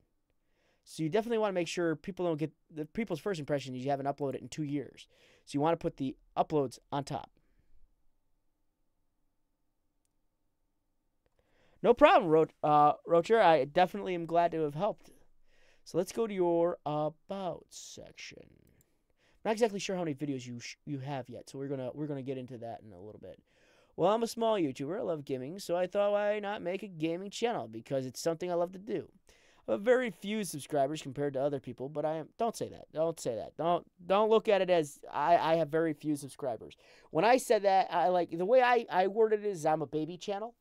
A: So you definitely want to make sure people don't get people's first impression is you haven't uploaded in 2 years. So you want to put the uploads on top. No problem, Roacher. I definitely am glad to have helped. So let's go to your about section. I'm not exactly sure how many videos you have yet, so we're gonna get into that in a little bit. Well, I'm a small YouTuber. I love gaming, so I thought why not make a gaming channel because it's something I love to do. I have very few subscribers compared to other people, but don't say that. Don't say that. Don't look at it as I have very few subscribers. When I said that, the way I worded it is I'm a baby channel.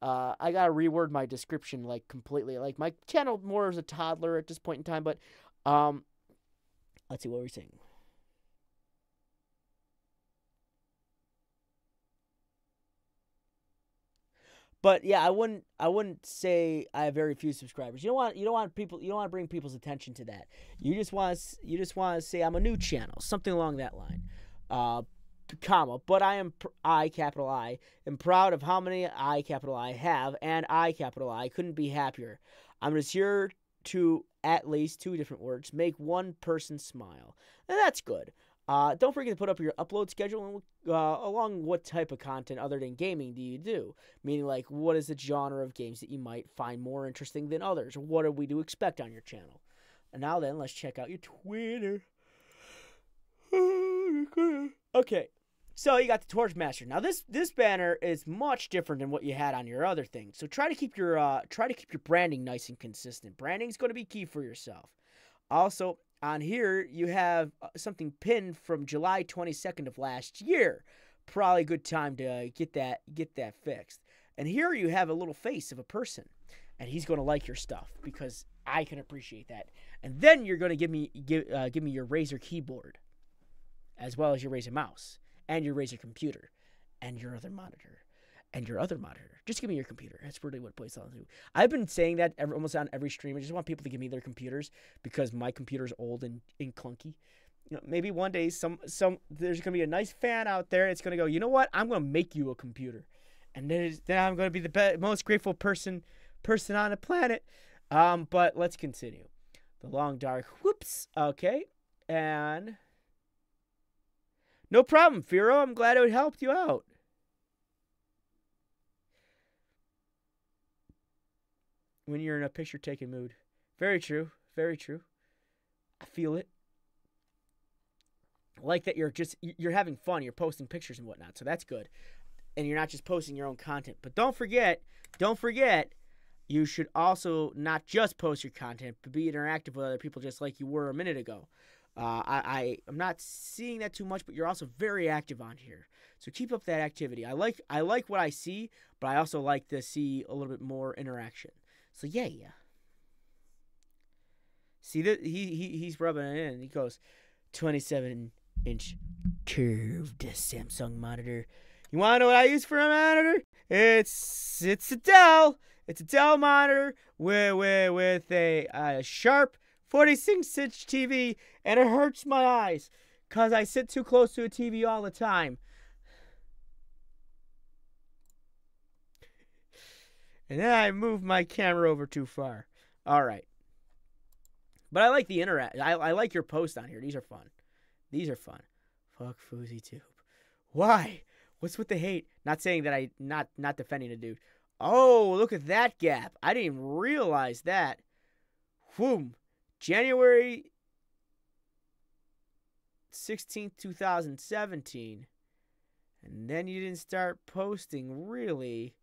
A: I gotta reword my description like completely. Like my channel more as a toddler at this point in time, but let's see what we're saying. But yeah, I wouldn't say I have very few subscribers. You don't want to bring people's attention to that. You just want to say I'm a new channel, something along that line. Comma, but I capital I am proud of how many I capital I have, and I capital I couldn't be happier. I'm just here to at least 2 different words make one person smile, and that's good. Don't forget to put up your upload schedule and along what type of content other than gaming do you do? Meaning, like, what is the genre of games that you might find more interesting than others? What are we to expect on your channel? And now then, let's check out your Twitter. Okay, so you got the Torch Master. Now this banner is much different than what you had on your other thing. So try to keep your branding nice and consistent. Branding is going to be key for yourself. Also, on here you have something pinned from July 22nd of last year. Probably a good time to get that fixed. And here you have a little face of a person, and he's going to like your stuff because I can appreciate that. And then you're going to give me your Razer keyboard, as well as your Razer mouse, and your Razer computer, and your other monitor, and your other monitor. Just give me your computer. That's really what it boils down to. I've been saying that almost on every stream. I just want people to give me their computers because my computer's old and clunky. You know, maybe one day there's gonna be a nice fan out there. It's gonna go, you know what? I'm gonna make you a computer, and then I'm gonna be the most grateful person on the planet. But let's continue. The long dark whoops. Okay. And no problem, Fearow. I'm glad it helped you out. When you're in a picture-taking mood. Very true. Very true. I feel it. I like that you're having fun. You're posting pictures and whatnot, so that's good. And you're not just posting your own content. But don't forget, you should also not just post your content, but be interactive with other people just like you were a minute ago. I'm not seeing that too much, but you're also very active on here. So keep up that activity. I like what I see, but I also like to see a little bit more interaction. So yeah. See that he's rubbing it in. He goes, 27-inch curved Samsung monitor. You want to know what I use for a monitor? It's a Dell. It's a Dell monitor with a sharp 46-inch TV, and it hurts my eyes because I sit too close to a TV all the time. And then I move my camera over too far. All right. But I like the interact. I like your posts on here. These are fun. Fuck FouseyTube. Why? What's with the hate? Not saying that not defending a dude. Oh, look at that gap. I didn't even realize that. Whoom. January 16th, 2017. And then you didn't start posting really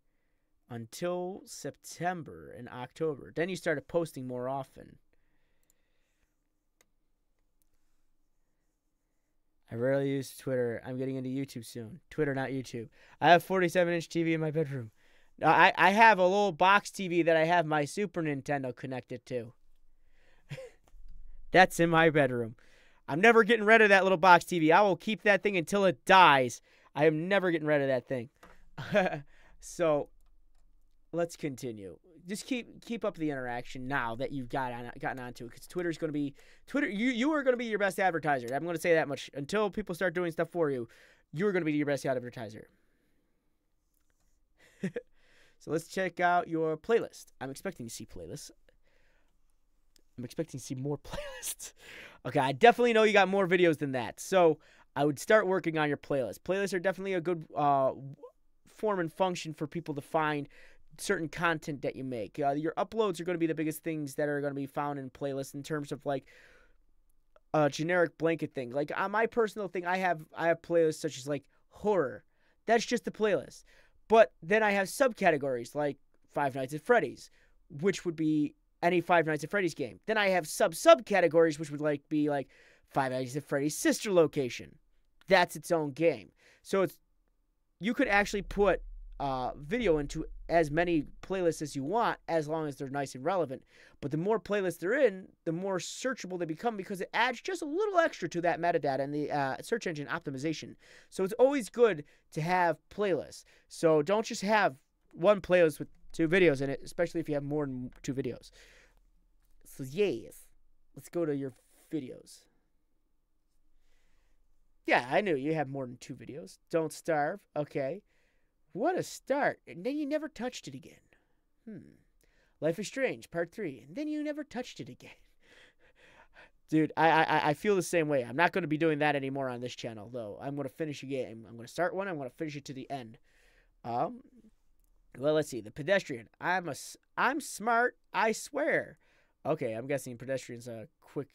A: until September and October. Then you started posting more often. I rarely use Twitter. I'm getting into YouTube soon. Twitter, not YouTube. I have 47-inch TV in my bedroom. I have a little box TV that I have my Super Nintendo connected to. That's in my bedroom. I'm never getting rid of that little box TV. I will keep that thing until it dies. I am never getting rid of that thing. So, let's continue. Just keep up the interaction now that you've gotten onto it, because Twitter's going to be You are going to be your best advertiser. I'm going to say that much. Until people start doing stuff for you, you're going to be your best advertiser. So let's check out your playlist. I'm expecting to see playlists. I'm expecting to see more playlists. Okay, I definitely know you got more videos than that. So I would start working on your playlist. Playlists are definitely a good form and function for people to find certain content that you make. Your uploads are going to be the biggest things that are going to be found in playlists in terms of like a generic blanket thing. Like on my personal thing, I have playlists such as like horror. That's just the playlist. But then I have subcategories like Five Nights at Freddy's, which would be any Five Nights at Freddy's game. Then I have subcategories, which would be like Five Nights at Freddy's sister location. That's its own game. So you could actually put video into as many playlists as you want, as long as they're nice and relevant. But the more playlists they're in, the more searchable they become, because it adds just a little extra to that metadata and the search engine optimization. So it's always good to have playlists. So don't just have one playlist with 2 videos in it, especially if you have more than 2 videos. So yes, let's go to your videos. Yeah, I knew you have more than 2 videos. Don't starve. Okay. What a start. And then you never touched it again. Life is Strange, Part 3. And then you never touched it again. Dude, I feel the same way. I'm not going to be doing that anymore on this channel, though. I'm going to finish a game. I'm going to start one. I'm going to finish it to the end. Well, let's see. The Pedestrian. I'm smart, I swear. Okay, I'm guessing Pedestrian's a quick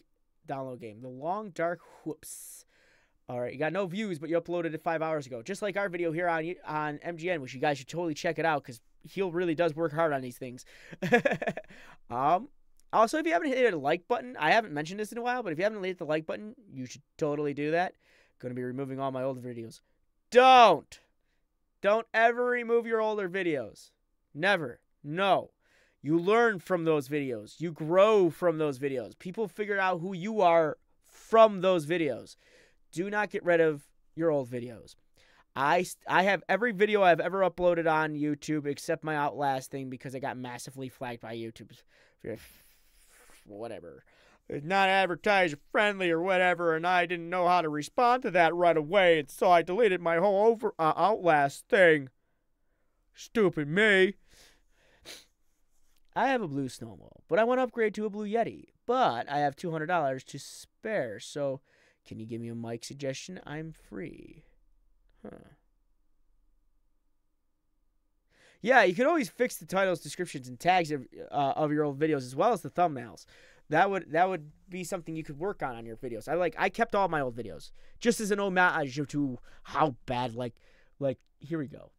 A: download game. The Long Dark Whoops. All right, you got no views, but you uploaded it 5 hours ago. Just like our video here on MGN, which you guys should totally check it out, because he really does work hard on these things. Also, if you haven't hit the like button, I haven't mentioned this in a while, but if you haven't hit the like button, you should totally do that. Going to be removing all my older videos. Don't ever remove your older videos. Never. No. You learn from those videos. You grow from those videos. People figure out who you are from those videos. Do not get rid of your old videos. I have every video I've ever uploaded on YouTube except my Outlast thing, because it got massively flagged by YouTube. Whatever. It's not advertiser friendly or whatever, and I didn't know how to respond to that right away, and so I deleted my whole Outlast thing. Stupid me. I have a blue snowball, but I want to upgrade to a blue Yeti. But I have $200 to spare, so can you give me a mic suggestion? I'm free. Huh. Yeah, you can always fix the titles, descriptions, and tags of your old videos as well as the thumbnails. That would be something you could work on your videos. I kept all my old videos just as an homage to how bad like here we go.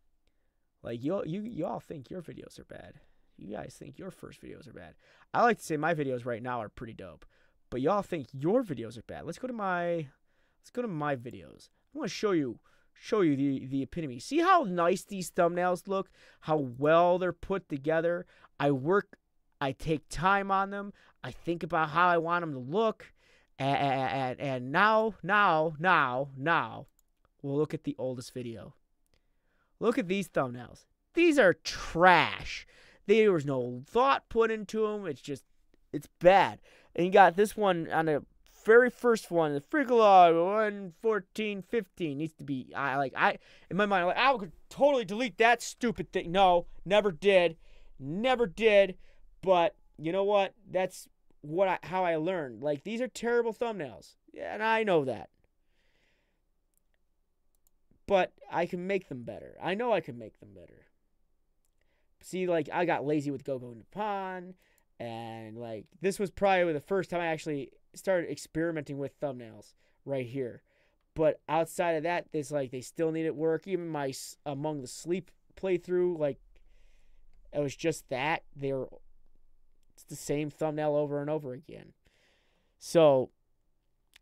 A: Like you all think your videos are bad. You guys think your first videos are bad. I like to say my videos right now are pretty dope, but y'all think your videos are bad. Let's go to my videos. I want to show you the epitome. See how nice these thumbnails look? How well they're put together. I take time on them. I think about how I want them to look. And now, we'll look at the oldest video. Look at these thumbnails. These are trash. There was no thought put into them. It's bad. And you got this one on the very first one, the Freakalog 11415 needs to be. In my mind, I could totally delete that stupid thing. No, never did. But you know what? That's how I learned. Like, these are terrible thumbnails. Yeah, and I know that. But I can make them better. I know I can make them better. See, like, I got lazy with Go-Go Nippon. And, like, this was probably the first time I actually started experimenting with thumbnails right here. But outside of that, it's like they still needed work. Even my Among the Sleep playthrough, like, it was just that. It's the same thumbnail over and over again. So,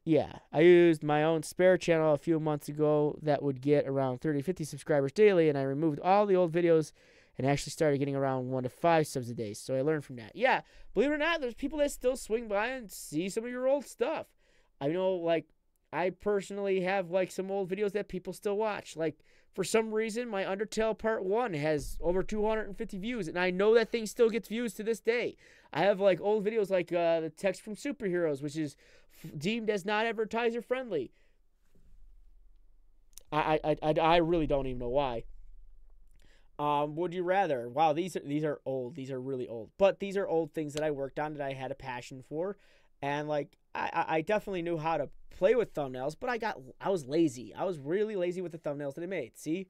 A: yeah, I used my own spare channel a few months ago that would get around 30, 50 subscribers daily, and I removed all the old videos and actually started getting around 1 to 5 subs a day. So I learned from that. Yeah, believe it or not, there's people that still swing by and see some of your old stuff. I know, like, I personally have, like, some old videos that people still watch. Like, for some reason, my Undertale Part 1 has over 250 views, and I know that thing still gets views to this day. I have, like, old videos like the text from Superheroes, which is deemed as not advertiser friendly. I really don't even know why. Would you rather? Wow, these are old. These are really old. But these are old things that I worked on that I had a passion for. And, like, I definitely knew how to play with thumbnails, but I was lazy. I was really lazy with the thumbnails that I made. See?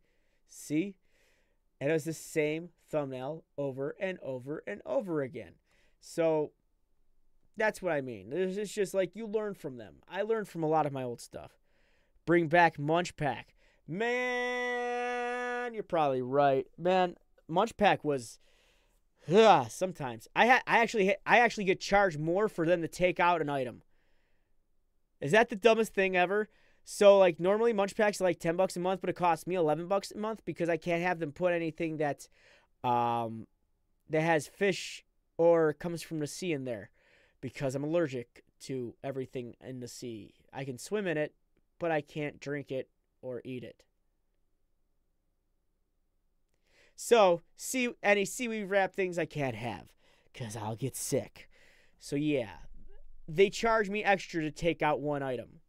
A: And it was the same thumbnail over and over and over again. So that's what I mean. It's just like you learn from them. I learned from a lot of my old stuff. Bring back Munch Pack. Man, you're probably right. Man, Munch Pack was sometimes. I actually get charged more for them to take out an item. Is that the dumbest thing ever? So, like, normally Munch Packs are like $10 a month, but it costs me $11 a month because I can't have them put anything that has fish or comes from the sea in there because I'm allergic to everything in the sea. I can swim in it, but I can't drink it or eat it. So, any seaweed wrap things I can't have because I'll get sick. So, yeah. They charge me extra to take out one item.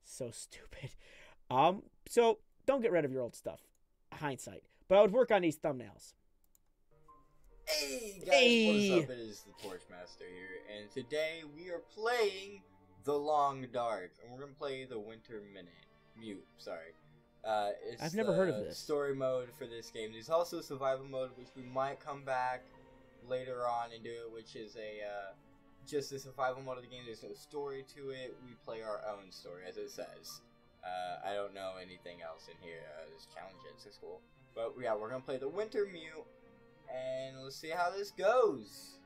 A: So stupid. So don't get rid of your old stuff. Hindsight. But I would work on these thumbnails.
E: Hey guys, what's up? It is the Torchmaster here, and today we are playing The Long Dark, and we're gonna play the Winter Mute. I've
A: never heard of this.
E: Story mode for this game. There's also survival mode, which we might come back later on and do it, which is just the survival mode of the game. There's no story to it. We play our own story, as it says. I don't know anything else in here. There's challenges. It's cool. But yeah, we're gonna play the Winter Mute, and let's see how this goes.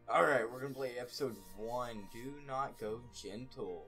E: Alright, we're gonna play episode 1. Do not go gentle.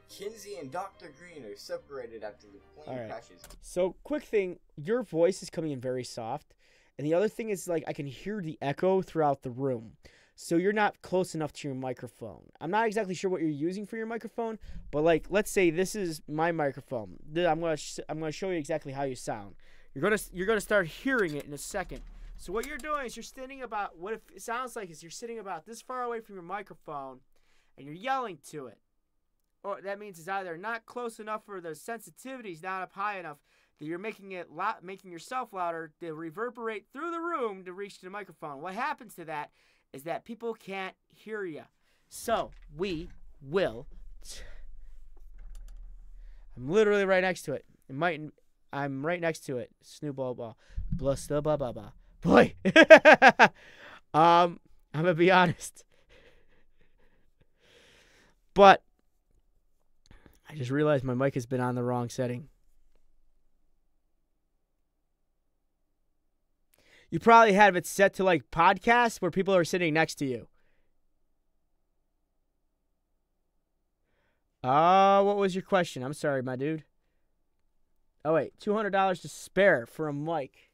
E: Kinsey and Dr. Green are separated after the plane crashes.
A: So, quick thing, your voice is coming in very soft. And the other thing is, like, I can hear the echo throughout the room. So you're not close enough to your microphone. I'm not exactly sure what you're using for your microphone, but, like, let's say this is my microphone. I'm gonna show you exactly how you sound. You're gonna start hearing it in a second. So what you're doing is you're sitting about what it sounds like is you're sitting about this far away from your microphone, and you're yelling to it. Or that means it's either not close enough or the sensitivity's not up high enough that you're making yourself louder to reverberate through the room to reach the microphone. What happens to that is that people can't hear you. So we will. I'm literally right next to it. I'm right next to it. Snowball ball. Bless the ba ba ba. Boy. I'm gonna be honest. But I just realized my mic has been on the wrong setting. You probably have it set to like podcasts where people are sitting next to you. What was your question? I'm sorry, my dude. Oh, wait. $200 to spare for a mic.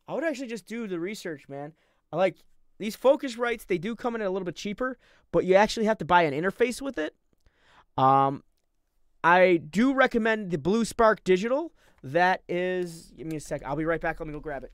A: I would actually just do the research, man. I like these Focusrites. They do come in a little bit cheaper, but you actually have to buy an interface with it. I do recommend the Blue Spark Digital. That is, give me a sec. I'll be right back. Let me go grab it.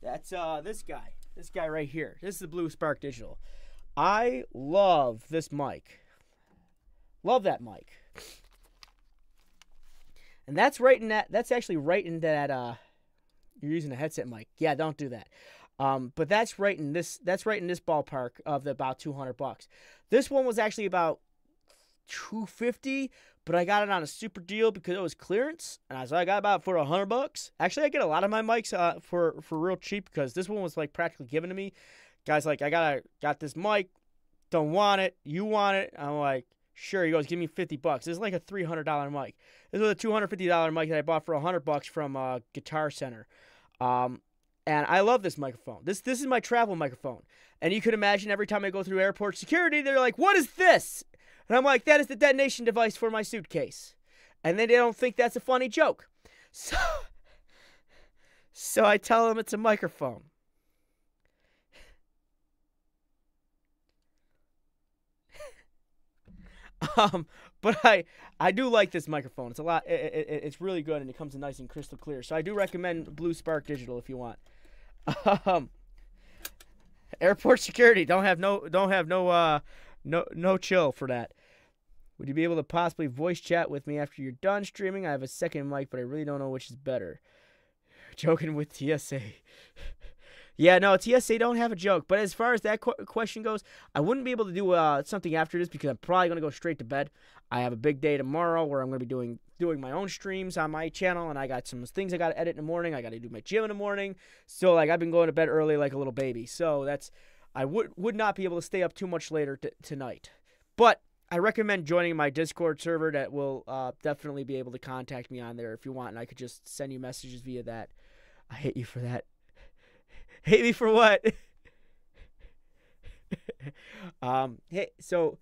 A: That's this guy. This guy right here. This is the Blue Spark Digital. I love this mic. Love that mic. And that's right in that. That's actually right in that. You're using a headset mic. Yeah, don't do that. But that's right in this. That's right in this ballpark of the about $200. This one was actually about $250, but I got it on a super deal because it was clearance, and so I got about for $100. Actually, I get a lot of my mics for real cheap because this one was like practically given to me. Guys, like, I got this mic, don't want it, you want it? I'm like, sure. He goes, give me $50. This is like a $300 mic. This was a $250 mic that I bought for $100 from Guitar Center. And I love this microphone. This is my travel microphone. And you could imagine every time I go through airport security, they're like, what is this? And I'm like, that is the detonation device for my suitcase. And then they don't think that's a funny joke. So I tell them it's a microphone. But I do like this microphone. It's a lot. It's really good, and it comes in nice and crystal clear. So I do recommend Blue Spark Digital if you want. Airport security don't have no chill for that. Would you be able to possibly voice chat with me after you're done streaming? I have a second mic, but I really don't know which is better. Joking with TSA. Yeah, no, TSA don't have a joke. But as far as that question goes, I wouldn't be able to do something after this because I'm probably going to go straight to bed. I have a big day tomorrow where I'm going to be doing my own streams on my channel, and I got some things I got to edit in the morning. I got to do my gym in the morning. So, like, I've been going to bed early like a little baby. So I would not be able to stay up too much later tonight. But I recommend joining my Discord server that will definitely be able to contact me on there if you want, and I could just send you messages via that. I hate you for that. Hate me for what? Hey, so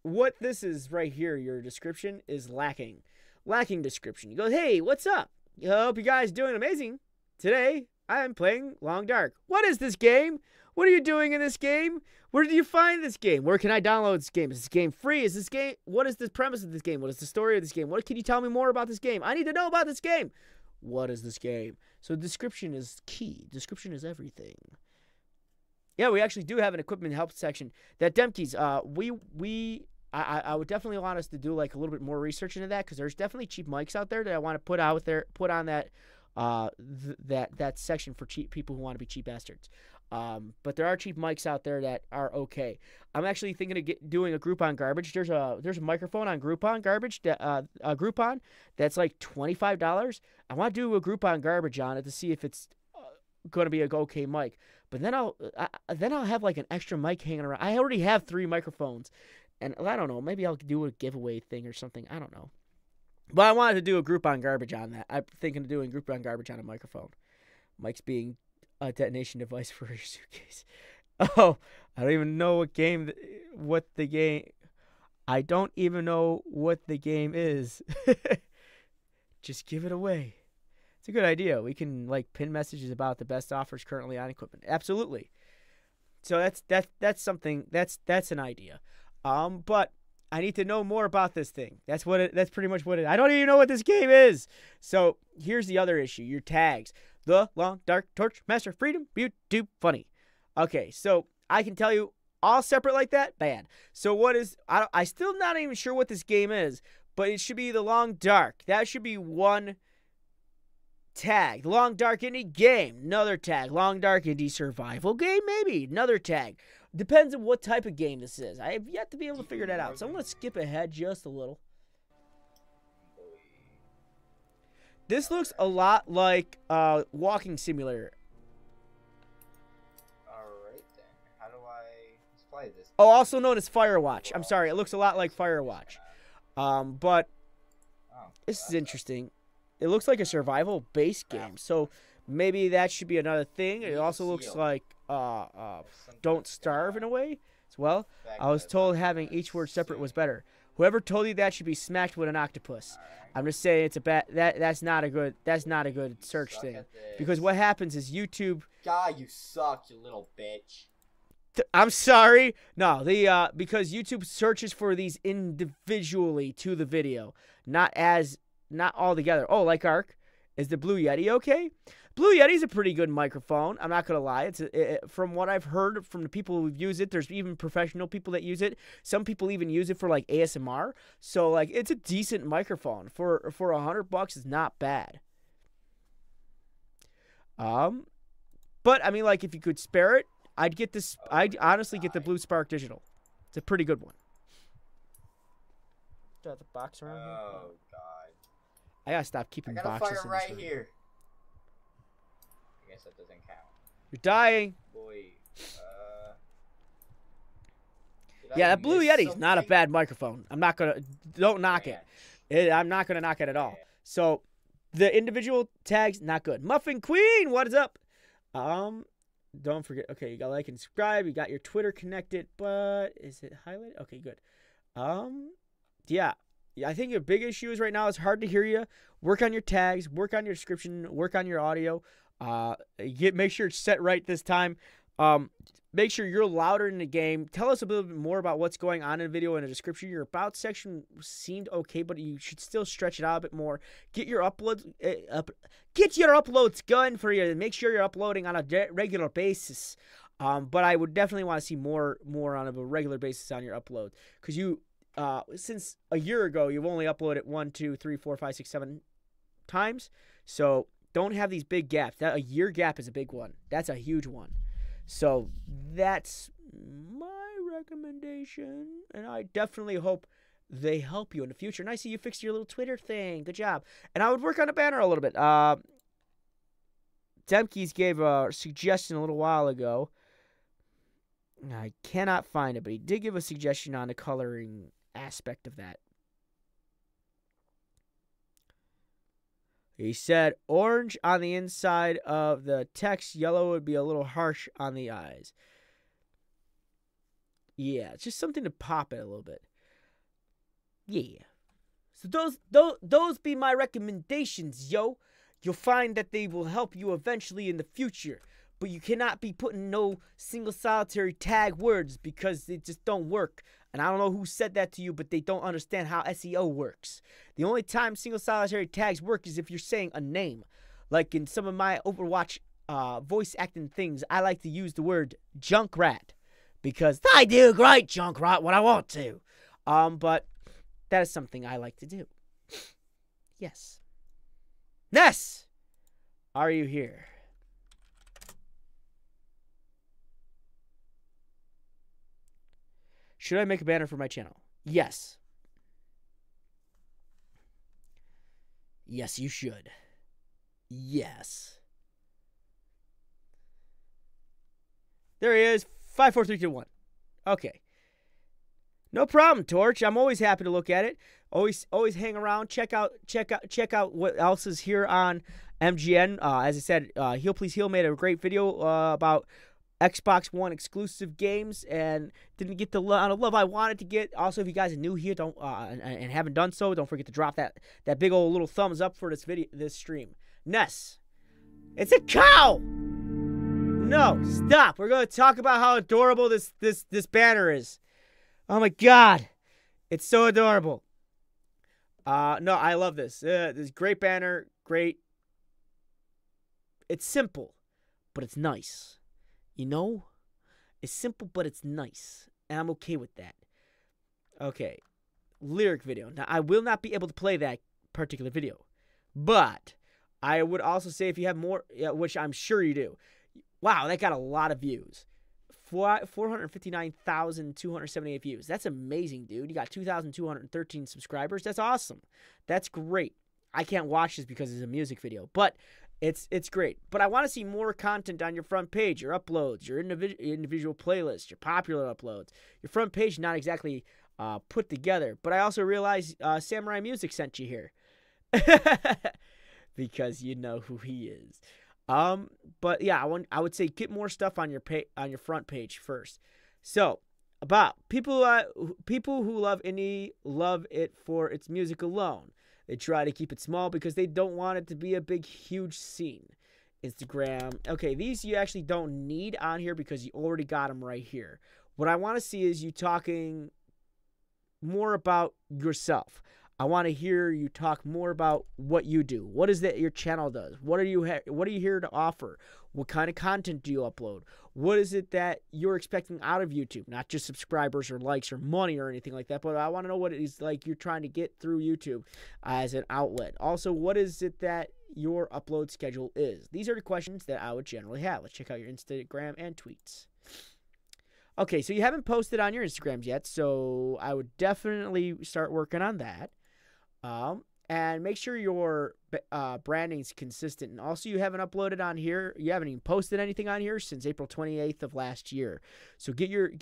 A: what this is right here, your description is lacking. Lacking description. He goes, hey, what's up? I hope you guys doing amazing. Today, I am playing Long Dark. What is this game? What are you doing in this game? Where did you find this game? Where can I download this game? Is this game free? Is this game? What is the premise of this game? What is the story of this game? What can you tell me more about this game? I need to know about this game. What is this game? So description is key. Description is everything. Yeah, we actually do have an equipment help section. That Demkeys, I would definitely want us to do like a little bit more research into that because there's definitely cheap mics out there that I want to put on that that section for cheap people who want to be cheap bastards. But there are cheap mics out there that are okay. I'm actually thinking of doing a Groupon garbage. There's a microphone on Groupon garbage Groupon that's like $25. I want to do a Groupon garbage on it to see if it's going to be a okay mic. But then I'll have like an extra mic hanging around. I already have 3 microphones, and I don't know. Maybe I'll do a giveaway thing or something. I don't know. But I wanted to do a Groupon garbage on that. I'm thinking of doing Groupon garbage on a microphone. Mics being a detonation device for your suitcase. Oh, I don't even know I don't even know what the game is. Just give it away. It's a good idea. We can like pin messages about the best offers currently on equipment. Absolutely. So that's something. That's an idea. But I need to know more about this thing. That's pretty much what it is. I don't even know what this game is. So here's the other issue. Your tags. The Long Dark Torch, Master Freedom, YouTube, Funny. Okay, so I can tell you all separate like that, bad. So what is, I still not even sure what this game is, but it should be the Long Dark. That should be one tag. Long Dark Indie Game, another tag. Long Dark Indie Survival Game, maybe, another tag. Depends on what type of game this is. I have yet to be able to figure that out. So I'm going to skip ahead just a little. This looks a lot like Walking Simulator.
E: Alright then. How do I display this?
A: Oh, also known as Firewatch. I'm sorry, it looks a lot like Firewatch. But this is interesting. It looks like a survival-based game. So maybe that should be another thing. It also looks like Don't Starve in a way as well. I was told having each word separate was better. Whoever told you that should be smacked with an octopus. I'm just saying it's a bad. That's not a good search thing, because what happens is YouTube.
E: God, you suck, you little bitch.
A: I'm sorry. No, because YouTube searches for these individually to the video, not all together. Oh, like Ark, is the Blue Yeti okay? Blue Yeti's a pretty good microphone. I'm not gonna lie. From what I've heard from the people who've used it, there's even professional people that use it. Some people even use it for like ASMR. So like, it's a decent microphone for $100. Is not bad. But I mean, like, if you could spare it, I'd get this. I'd honestly get the Blue Spark Digital. It's a pretty good one. Got the box around here.
E: Oh God.
A: I gotta stop keeping boxes.
E: I got a fire right here. I guess that doesn't count.
A: You're dying.
E: Boy.
A: Yeah, that Blue Yeti's not a bad microphone. I'm not gonna. Don't knock it. I'm not gonna knock it at all. So, the individual tags, not good. Muffin Queen, what is up? Don't forget. Okay, you got like and subscribe. You got your Twitter connected, but is it highlighted? Okay, good. Yeah. I think your big issue is right now it's hard to hear you. Work on your tags. Work on your description. Work on your audio. Make sure it's set right this time. Make sure you're louder in the game. Tell us a little bit more about what's going on in the video in the description. Your about section seemed okay, but you should still stretch it out a bit more. Get your uploads going for you. Make sure you're uploading on a regular basis. But I would definitely want to see more on a regular basis on your upload, because you since a year ago you've only uploaded 1, 2, 3, 4, 5, 6, 7 times. So don't have these big gaps. That a year gap is a big one. That's a huge one. So that's my recommendation, and I definitely hope they help you in the future. And I see you fixed your little Twitter thing. Good job. And I would work on a banner a little bit. Demkeys gave a suggestion a little while ago. I cannot find it, but he did give a suggestion on the coloring aspect of that. He said orange on the inside of the text, yellow would be a little harsh on the eyes. Yeah, it's just something to pop it a little bit. Yeah. So those be my recommendations, yo. You'll find that they will help you eventually in the future. But you cannot be putting no single solitary tag words, because they just don't work. And I don't know who said that to you, but they don't understand how SEO works. The only time single solitary tags work is if you're saying a name. Like in some of my Overwatch voice acting things, I like to use the word Junkrat, because I do great Junkrat when I want to. But that is something I like to do. Yes. Ness, are you here? Should I make a banner for my channel? Yes. Yes, you should. Yes. There he is. 5, 4, 3, 2, 1. Okay. No problem, Torch. I'm always happy to look at it. Always hang around. Check out what else is here on MGN. As I said, Heal Please Heal made a great video about Xbox One exclusive games, and didn't get the love I wanted to get. Also, if you guys are new here, don't and haven't done so, don't forget to drop that big old little thumbs up for this stream. Ness, it's a cow. no, stop. We're going to talk about how adorable this banner is. Oh my God. It's so adorable. No, I love this. This great banner, great. It's simple, but it's nice. You know? It's simple, but it's nice. And I'm okay with that. Okay. Lyric video. Now, I will not be able to play that particular video. But I would also say if you have more, which I'm sure you do. Wow, that got a lot of views. 459,278 views. That's amazing, dude. You got 2,213 subscribers. That's awesome. That's great. I can't watch this because it's a music video, but it's great. But I want to see more content on your front page, your uploads, your individual playlists, your popular uploads. Your front page not exactly put together, but I also realized Samurai Music sent you here. Because you know who he is. But yeah, I would say get more stuff on your front page first. So, about people who love indie love it for its music alone. They try to keep it small because they don't want it to be a big, huge scene. Instagram. Okay, these you actually don't need on here because you already got them right here. What I want to see is you talking more about yourself. I want to hear you talk more about what you do. What is that your channel does? What are you here to offer? What kind of content do you upload? What is it that you're expecting out of YouTube? Not just subscribers or likes or money or anything like that, but I want to know what it is like you're trying to get through YouTube as an outlet. Also, what is it that your upload schedule is? These are the questions that I would generally have. Let's check out your Instagram and tweets. Okay, so you haven't posted on your Instagrams yet, so I would definitely start working on that. And make sure your branding's consistent. And also, you haven't uploaded on here. You haven't even posted anything on here since April 28th of last year. So get your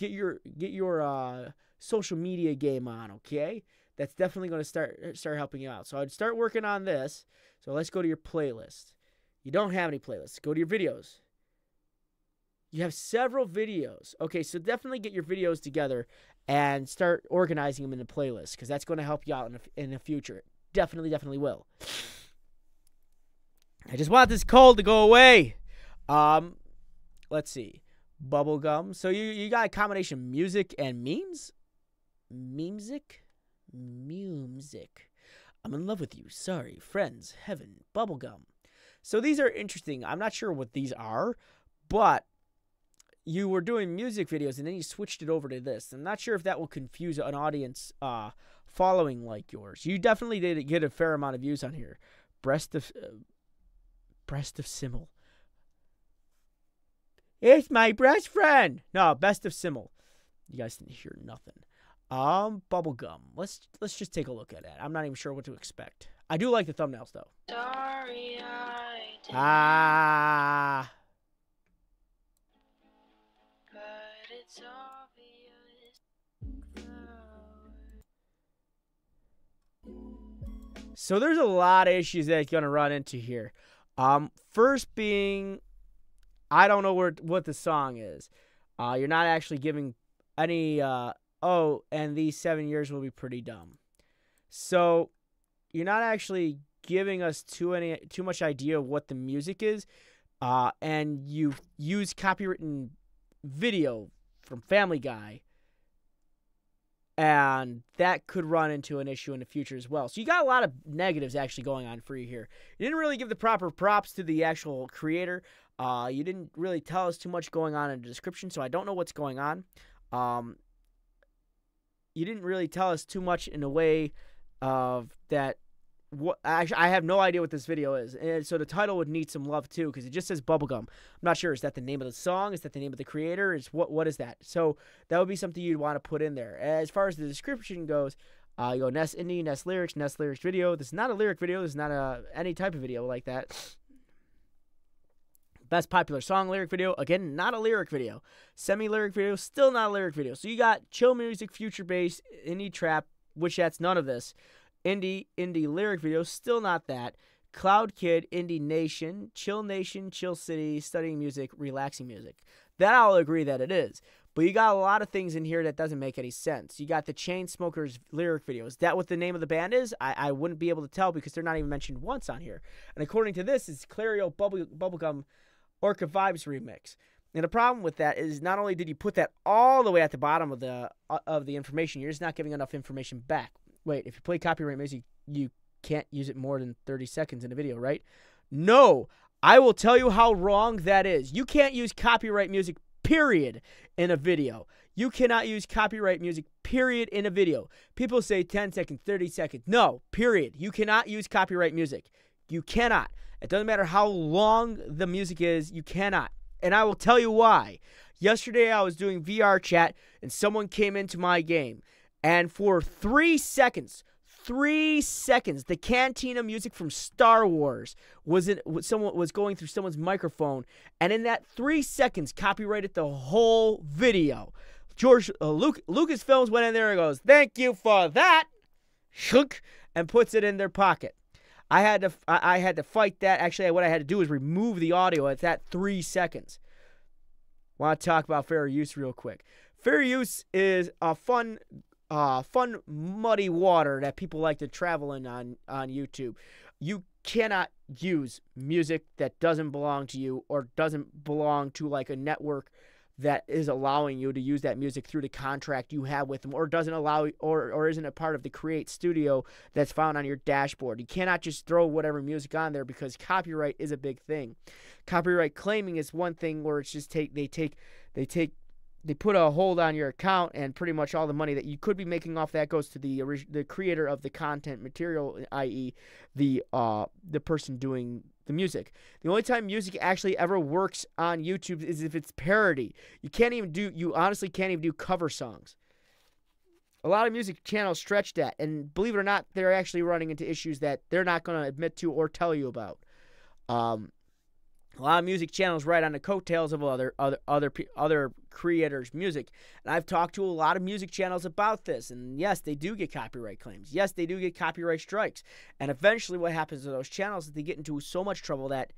A: social media game on, okay? That's definitely going to start helping you out. So I'd start working on this. So let's go to your playlist. You don't have any playlists. Go to your videos. You have several videos. Okay, so definitely get your videos together and start organizing them in the playlist because that's going to help you out in the future. Definitely will. I just want this cold to go away. Let's see. Bubblegum. So you got a combination of music and memes? Music? I'm in love with you. Sorry. Friends. Heaven. Bubblegum. So these are interesting. I'm not sure what these are, but you were doing music videos and then you switched it over to this. I'm not sure if that will confuse an audience following like yours. You definitely did get a fair amount of views on here. Breast of Simmel. It's my best friend. No, Best of Simmel. You guys didn't hear nothing. Bubblegum. Let's just take a look at it. I'm not even sure what to expect. I do like the thumbnails though. Sorry, it's obvious. So there's a lot of issues that you're gonna run into here. First being, I don't know what the song is. You're not actually giving any. And these 7 years will be pretty dumb. So you're not actually giving us too much idea of what the music is. And you use copywritten video from Family Guy, and that could run into an issue in the future as well. So you got a lot of negatives actually going on for you here. You didn't really give the proper props to the actual creator. You didn't really tell us too much going on in the description, so I don't know what's going on. You didn't really tell us too much in a way of that. I have no idea what this video is, and so the title would need some love too because it just says Bubblegum. I'm not sure. Is that the name of the song? Is that the name of the creator? What is that? So that would be something you'd want to put in there. As far as the description goes, you go Nest Indie, Nest Lyrics video. This is not a lyric video. This is not any type of video like that. Best popular song lyric video. Again, not a lyric video. Semi-lyric video. Still not a lyric video. So you got chill music, future bass, indie trap, which that's none of this. Indie lyric video, still not that. Cloud Kid, Indie Nation, Chill City, studying music, relaxing music. That I'll agree that it is. But you got a lot of things in here that doesn't make any sense. You got the Chainsmokers lyric video. Is that what the name of the band is? I wouldn't be able to tell because they're not even mentioned once on here. And according to this, it's Clario Bubblegum Orca Vibes remix. And the problem with that is not only did you put that all the way at the bottom of the information, you're just not giving enough information back. Wait, if you play copyright music, you can't use it more than 30 seconds in a video, right? No, I will tell you how wrong that is. You can't use copyright music, period, in a video. You cannot use copyright music, period, in a video. People say 10 seconds, 30 seconds. No, period. You cannot use copyright music. You cannot. It doesn't matter how long the music is, you cannot. And I will tell you why. Yesterday I was doing VR chat and someone came into my game. And for 3 seconds, the cantina music from Star Wars someone was going through someone's microphone. And in that 3 seconds, copyrighted the whole video. Lucasfilms went in there and goes, "Thank you for that," and puts it in their pocket. I had to fight that. Actually, what I had to do was remove the audio at that 3 seconds. Want to talk about fair use real quick. Fair use is a fun muddy water that people like to travel in on YouTube. You cannot use music that doesn't belong to you or doesn't belong to like a network that is allowing you to use that music through the contract you have with them, or doesn't allow, or isn't a part of the Create Studio that's found on your dashboard. You cannot just throw whatever music on there because copyright is a big thing. Copyright claiming is one thing where it's just they put a hold on your account, and pretty much all the money that you could be making off that goes to the creator of the content material, i.e. the person doing the music. The only time music actually ever works on YouTube is if it's parody. You honestly can't even do cover songs. A lot of music channels stretch that, and believe it or not, they're actually running into issues that they're not going to admit to or tell you about. A lot of music channels ride on the coattails of other creators' music. And I've talked to a lot of music channels about this. And yes, they do get copyright claims. Yes, they do get copyright strikes. And eventually what happens to those channels is they get into so much trouble that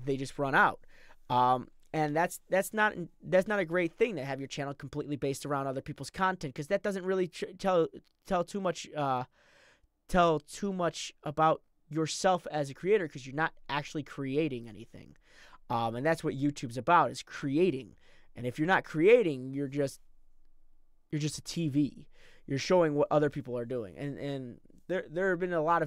A: they just run out. And that's not a great thing to have your channel completely based around other people's content, because that doesn't really tell too much about yourself as a creator, because you're not actually creating anything. And that's what YouTube's about, is creating. And if you're not creating, you're just a TV. You're showing what other people are doing. And there have been a lot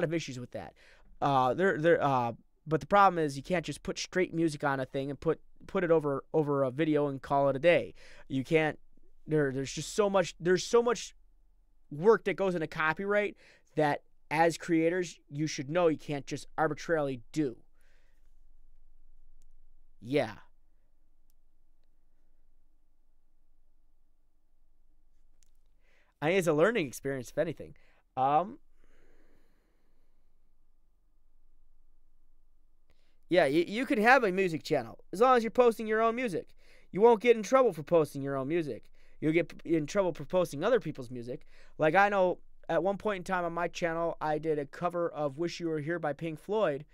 A: of issues with that. But the problem is you can't just put straight music on a thing and put it over a video and call it a day. You can't. There's so much work that goes into copyright that, as creators, you should know you can't just arbitrarily do. Yeah. I think it's a learning experience, if anything. Yeah, you could have a music channel as long as you're posting your own music. You won't get in trouble for posting your own music. You'll get in trouble for posting other people's music. Like, I know at one point in time on my channel, I did a cover of "Wish You Were Here" by Pink Floyd,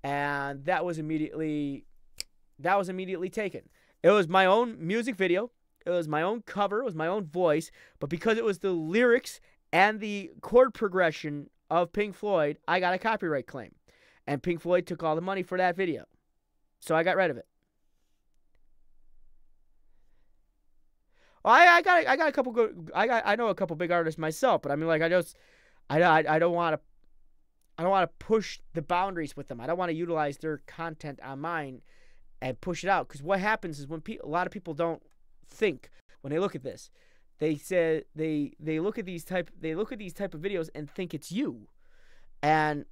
A: and that was immediately taken. It was my own music video. It was my own cover. It was my own voice. But because it was the lyrics and the chord progression of Pink Floyd, I got a copyright claim. And Pink Floyd took all the money for that video. So I got rid of it. Well, I got a couple good. I know a couple big artists myself, but I mean, like, I don't want to push the boundaries with them. I don't want to utilize their content on mine and push it out, because what happens is when a lot of people don't think when they look at this, they say they look at these type of videos and think it's you, and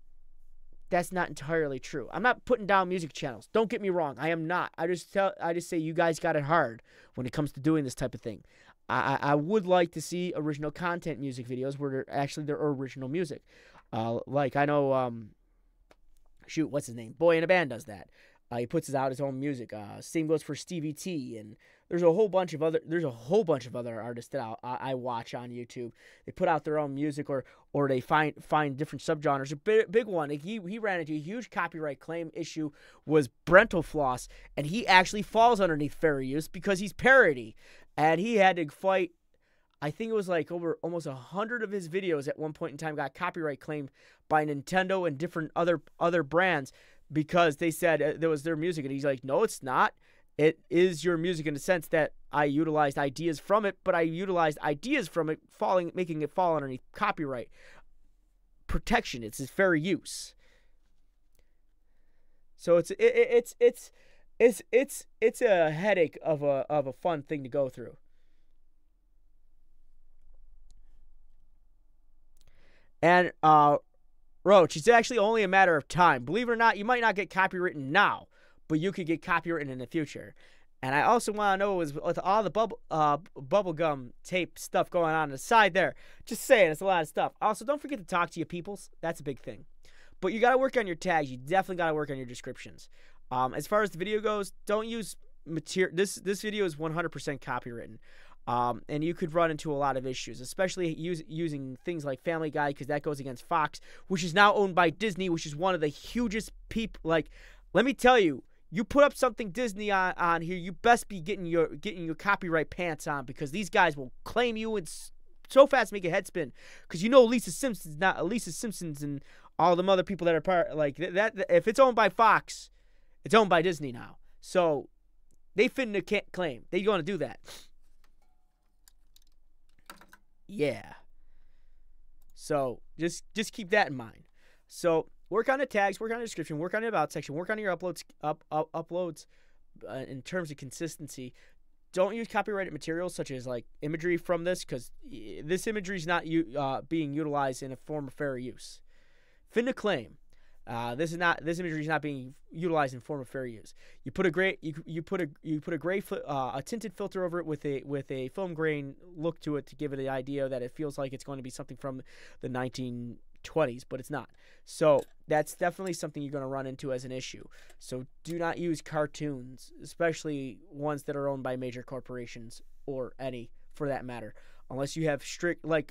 A: that's not entirely true. I'm not putting down music channels. Don't get me wrong. I am not. I just say you guys got it hard when it comes to doing this type of thing. I would like to see original content music videos where they're original music. Like, I know, what's his name? Boy in a Band does that. He puts out his own music. Same goes for Stevie T, and there's a whole bunch of other artists that I watch on YouTube. They put out their own music, or they find different subgenres. A big one he ran into a huge copyright claim issue was Brental Floss, and he actually falls underneath fair use because he's parody, and he had to fight. I think it was like over almost 100 of his videos at one point in time got copyright claimed by Nintendo and different other brands because they said there was their music, and he's like, no, it's not. It is your music in the sense that I utilized ideas from it, but I utilized ideas from it making it fall underneath copyright protection. It's its fair use. So it's a headache of a fun thing to go through. And Roach, it's actually only a matter of time. Believe it or not, you might not get copywritten now, but you could get copywritten in the future. And I also want to know, is with all the bubblegum tape stuff going on the side there, just saying, it's a lot of stuff. Also, don't forget to talk to your peoples. That's a big thing. But you got to work on your tags. You definitely got to work on your descriptions. As far as the video goes, don't use material. This video is 100% copywritten. And you could run into a lot of issues, especially using things like Family Guy, because that goes against Fox, which is now owned by Disney, which is one of the hugest people. Like, let me tell you, you put up something Disney on here, you best be getting your copyright pants on, because these guys will claim you and so fast make a head spin. Because you know Lisa Simpson's and all them other people that are part like that. If it's owned by Fox, it's owned by Disney now. So they finna claim they're gonna do that. Yeah. So just keep that in mind. So work on the tags, work on the description, work on the about section, work on your uploads in terms of consistency. Don't use copyrighted materials such as like imagery from this, because this imagery is not being utilized in a form of fair use. Finna claim. This imagery is not being utilized in form of fair use. You put a gray a tinted filter over it with a film grain look to it to give it the idea that it feels like it's going to be something from the 1920s, but it's not. So that's definitely something you're going to run into as an issue. So do not use cartoons, especially ones that are owned by major corporations, or any for that matter. Unless you have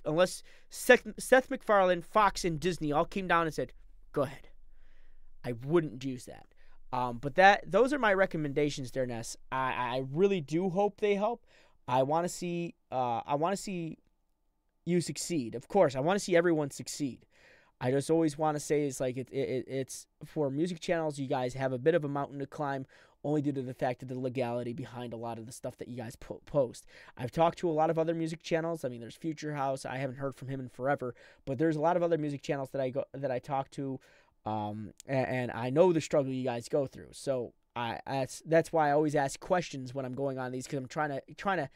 A: unless Seth MacFarlane, Fox, and Disney all came down and said, go ahead. I wouldn't use that. But those are my recommendations there, Ness. I really do hope they help. I want to see you succeed. Of course, I want to see everyone succeed. I just always want to say it's for music channels, you guys have a bit of a mountain to climb, only due to the fact of the legality behind a lot of the stuff that you guys post. I've talked to a lot of other music channels. I mean, there's Future House. I haven't heard from him in forever, but there's a lot of other music channels that I talk to. And I know the struggle you guys go through. So that's why I always ask questions when I'm going on these, because I'm trying to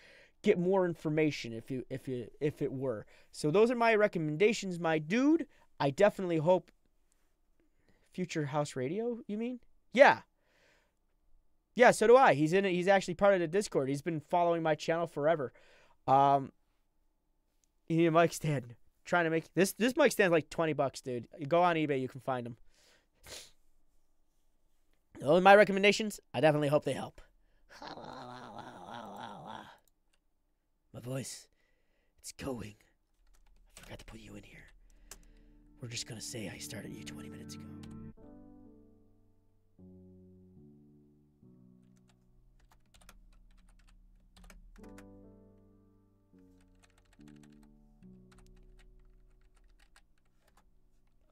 A: get more information if it were. So those are my recommendations, my dude. I definitely hope Future House Radio, you mean? Yeah. Yeah, so do I. He's in it. He's actually part of the Discord. He's been following my channel forever. You need a mic stand. Trying to make this mic stand's like $20, dude. You go on eBay, you can find them. Those are my recommendations. I definitely hope they help. My voice, it's going. I forgot to put you in here. We're just gonna say I started you 20 minutes ago.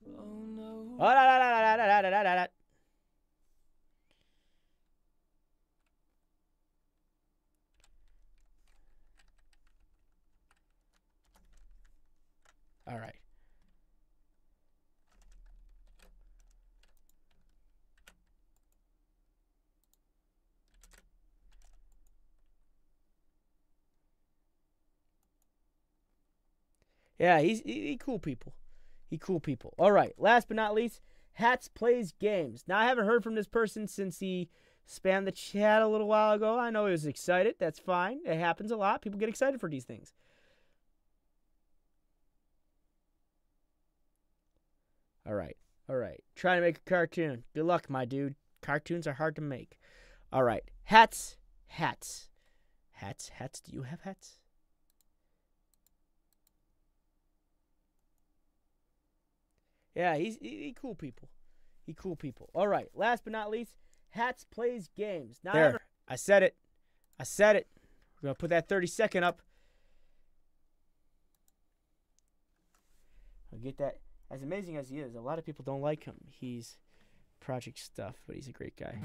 D: Oh no.
A: Oh, la, la, la, la, la, la, la, la, la. All right. Yeah, he cool people. He cool people. All right. Last but not least, Hats Plays Games. Now, I haven't heard from this person since he spammed the chat a little while ago. I know he was excited. That's fine. It happens a lot. People get excited for these things. All right. All right. Trying to make a cartoon. Good luck, my dude. Cartoons are hard to make. All right. Hats. Hats. Hats. Hats. Do you have hats? Yeah, he cool people. He cool people. All right. Last but not least, Hats Plays Games. Now, there. I said it. I said it. We're going to put that 30-second up. I'll get that. As amazing as he is, a lot of people don't like him. He's project stuff, but he's a great guy.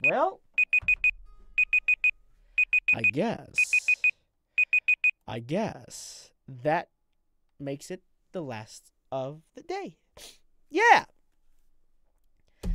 A: Well, I guess that makes it the last of the day. Yeah.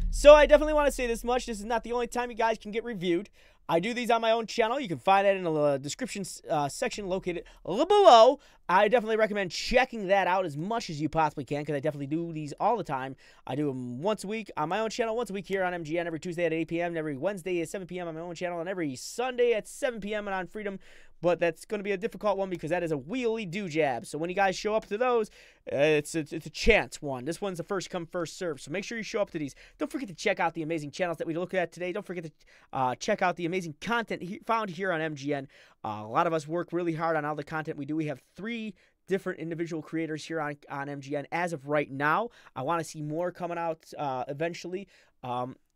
A: So I definitely want to say this much. This is not the only time you guys can get reviewed. I do these on my own channel. You can find that in the description section located below. I definitely recommend checking that out as much as you possibly can, because I definitely do these all the time. I do them once a week on my own channel, once a week here on MGN, every Tuesday at 8 p.m., and every Wednesday at 7 p.m. on my own channel, and every Sunday at 7 p.m. and on Freedom. But that's going to be a difficult one because that is a wheelie do-jab. So when you guys show up to those, it's a chance one. This one's a first come, first serve. So make sure you show up to these. Don't forget to check out the amazing channels that we look at today. Don't forget to check out the amazing content found here on MGN. A lot of us work really hard on all the content we do. We have 3 different individual creators here on MGN as of right now. I want to see more coming out eventually.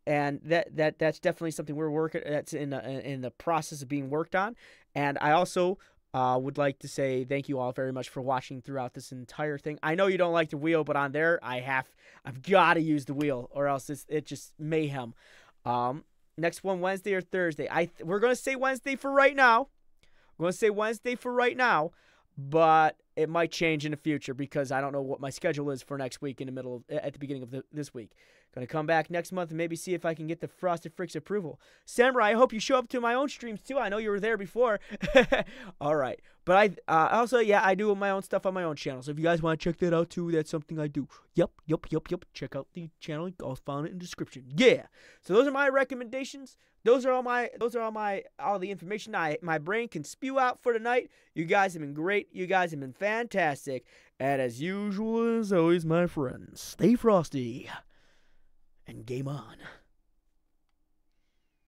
A: And that's definitely something we're working. That's in the process of being worked on. And I also would like to say thank you all very much for watching throughout this entire thing. I know you don't like the wheel, but on there I've got to use the wheel, or else it's just mayhem. Next one, Wednesday or Thursday. We're gonna say Wednesday for right now. But it might change in the future because I don't know what my schedule is for next week at the beginning of this week. Gonna come back next month and maybe see if I can get the Frosted Freaks approval. Samurai, I hope you show up to my own streams too. I know you were there before. All right. But also, yeah, I do my own stuff on my own channel. So if you guys want to check that out too, that's something I do. Yep. Check out the channel. I'll find it in the description. Yeah. So those are my recommendations. Those are all the information my brain can spew out for tonight. You guys have been great. You guys have been fantastic. And as usual, as always, my friends, stay frosty and game on.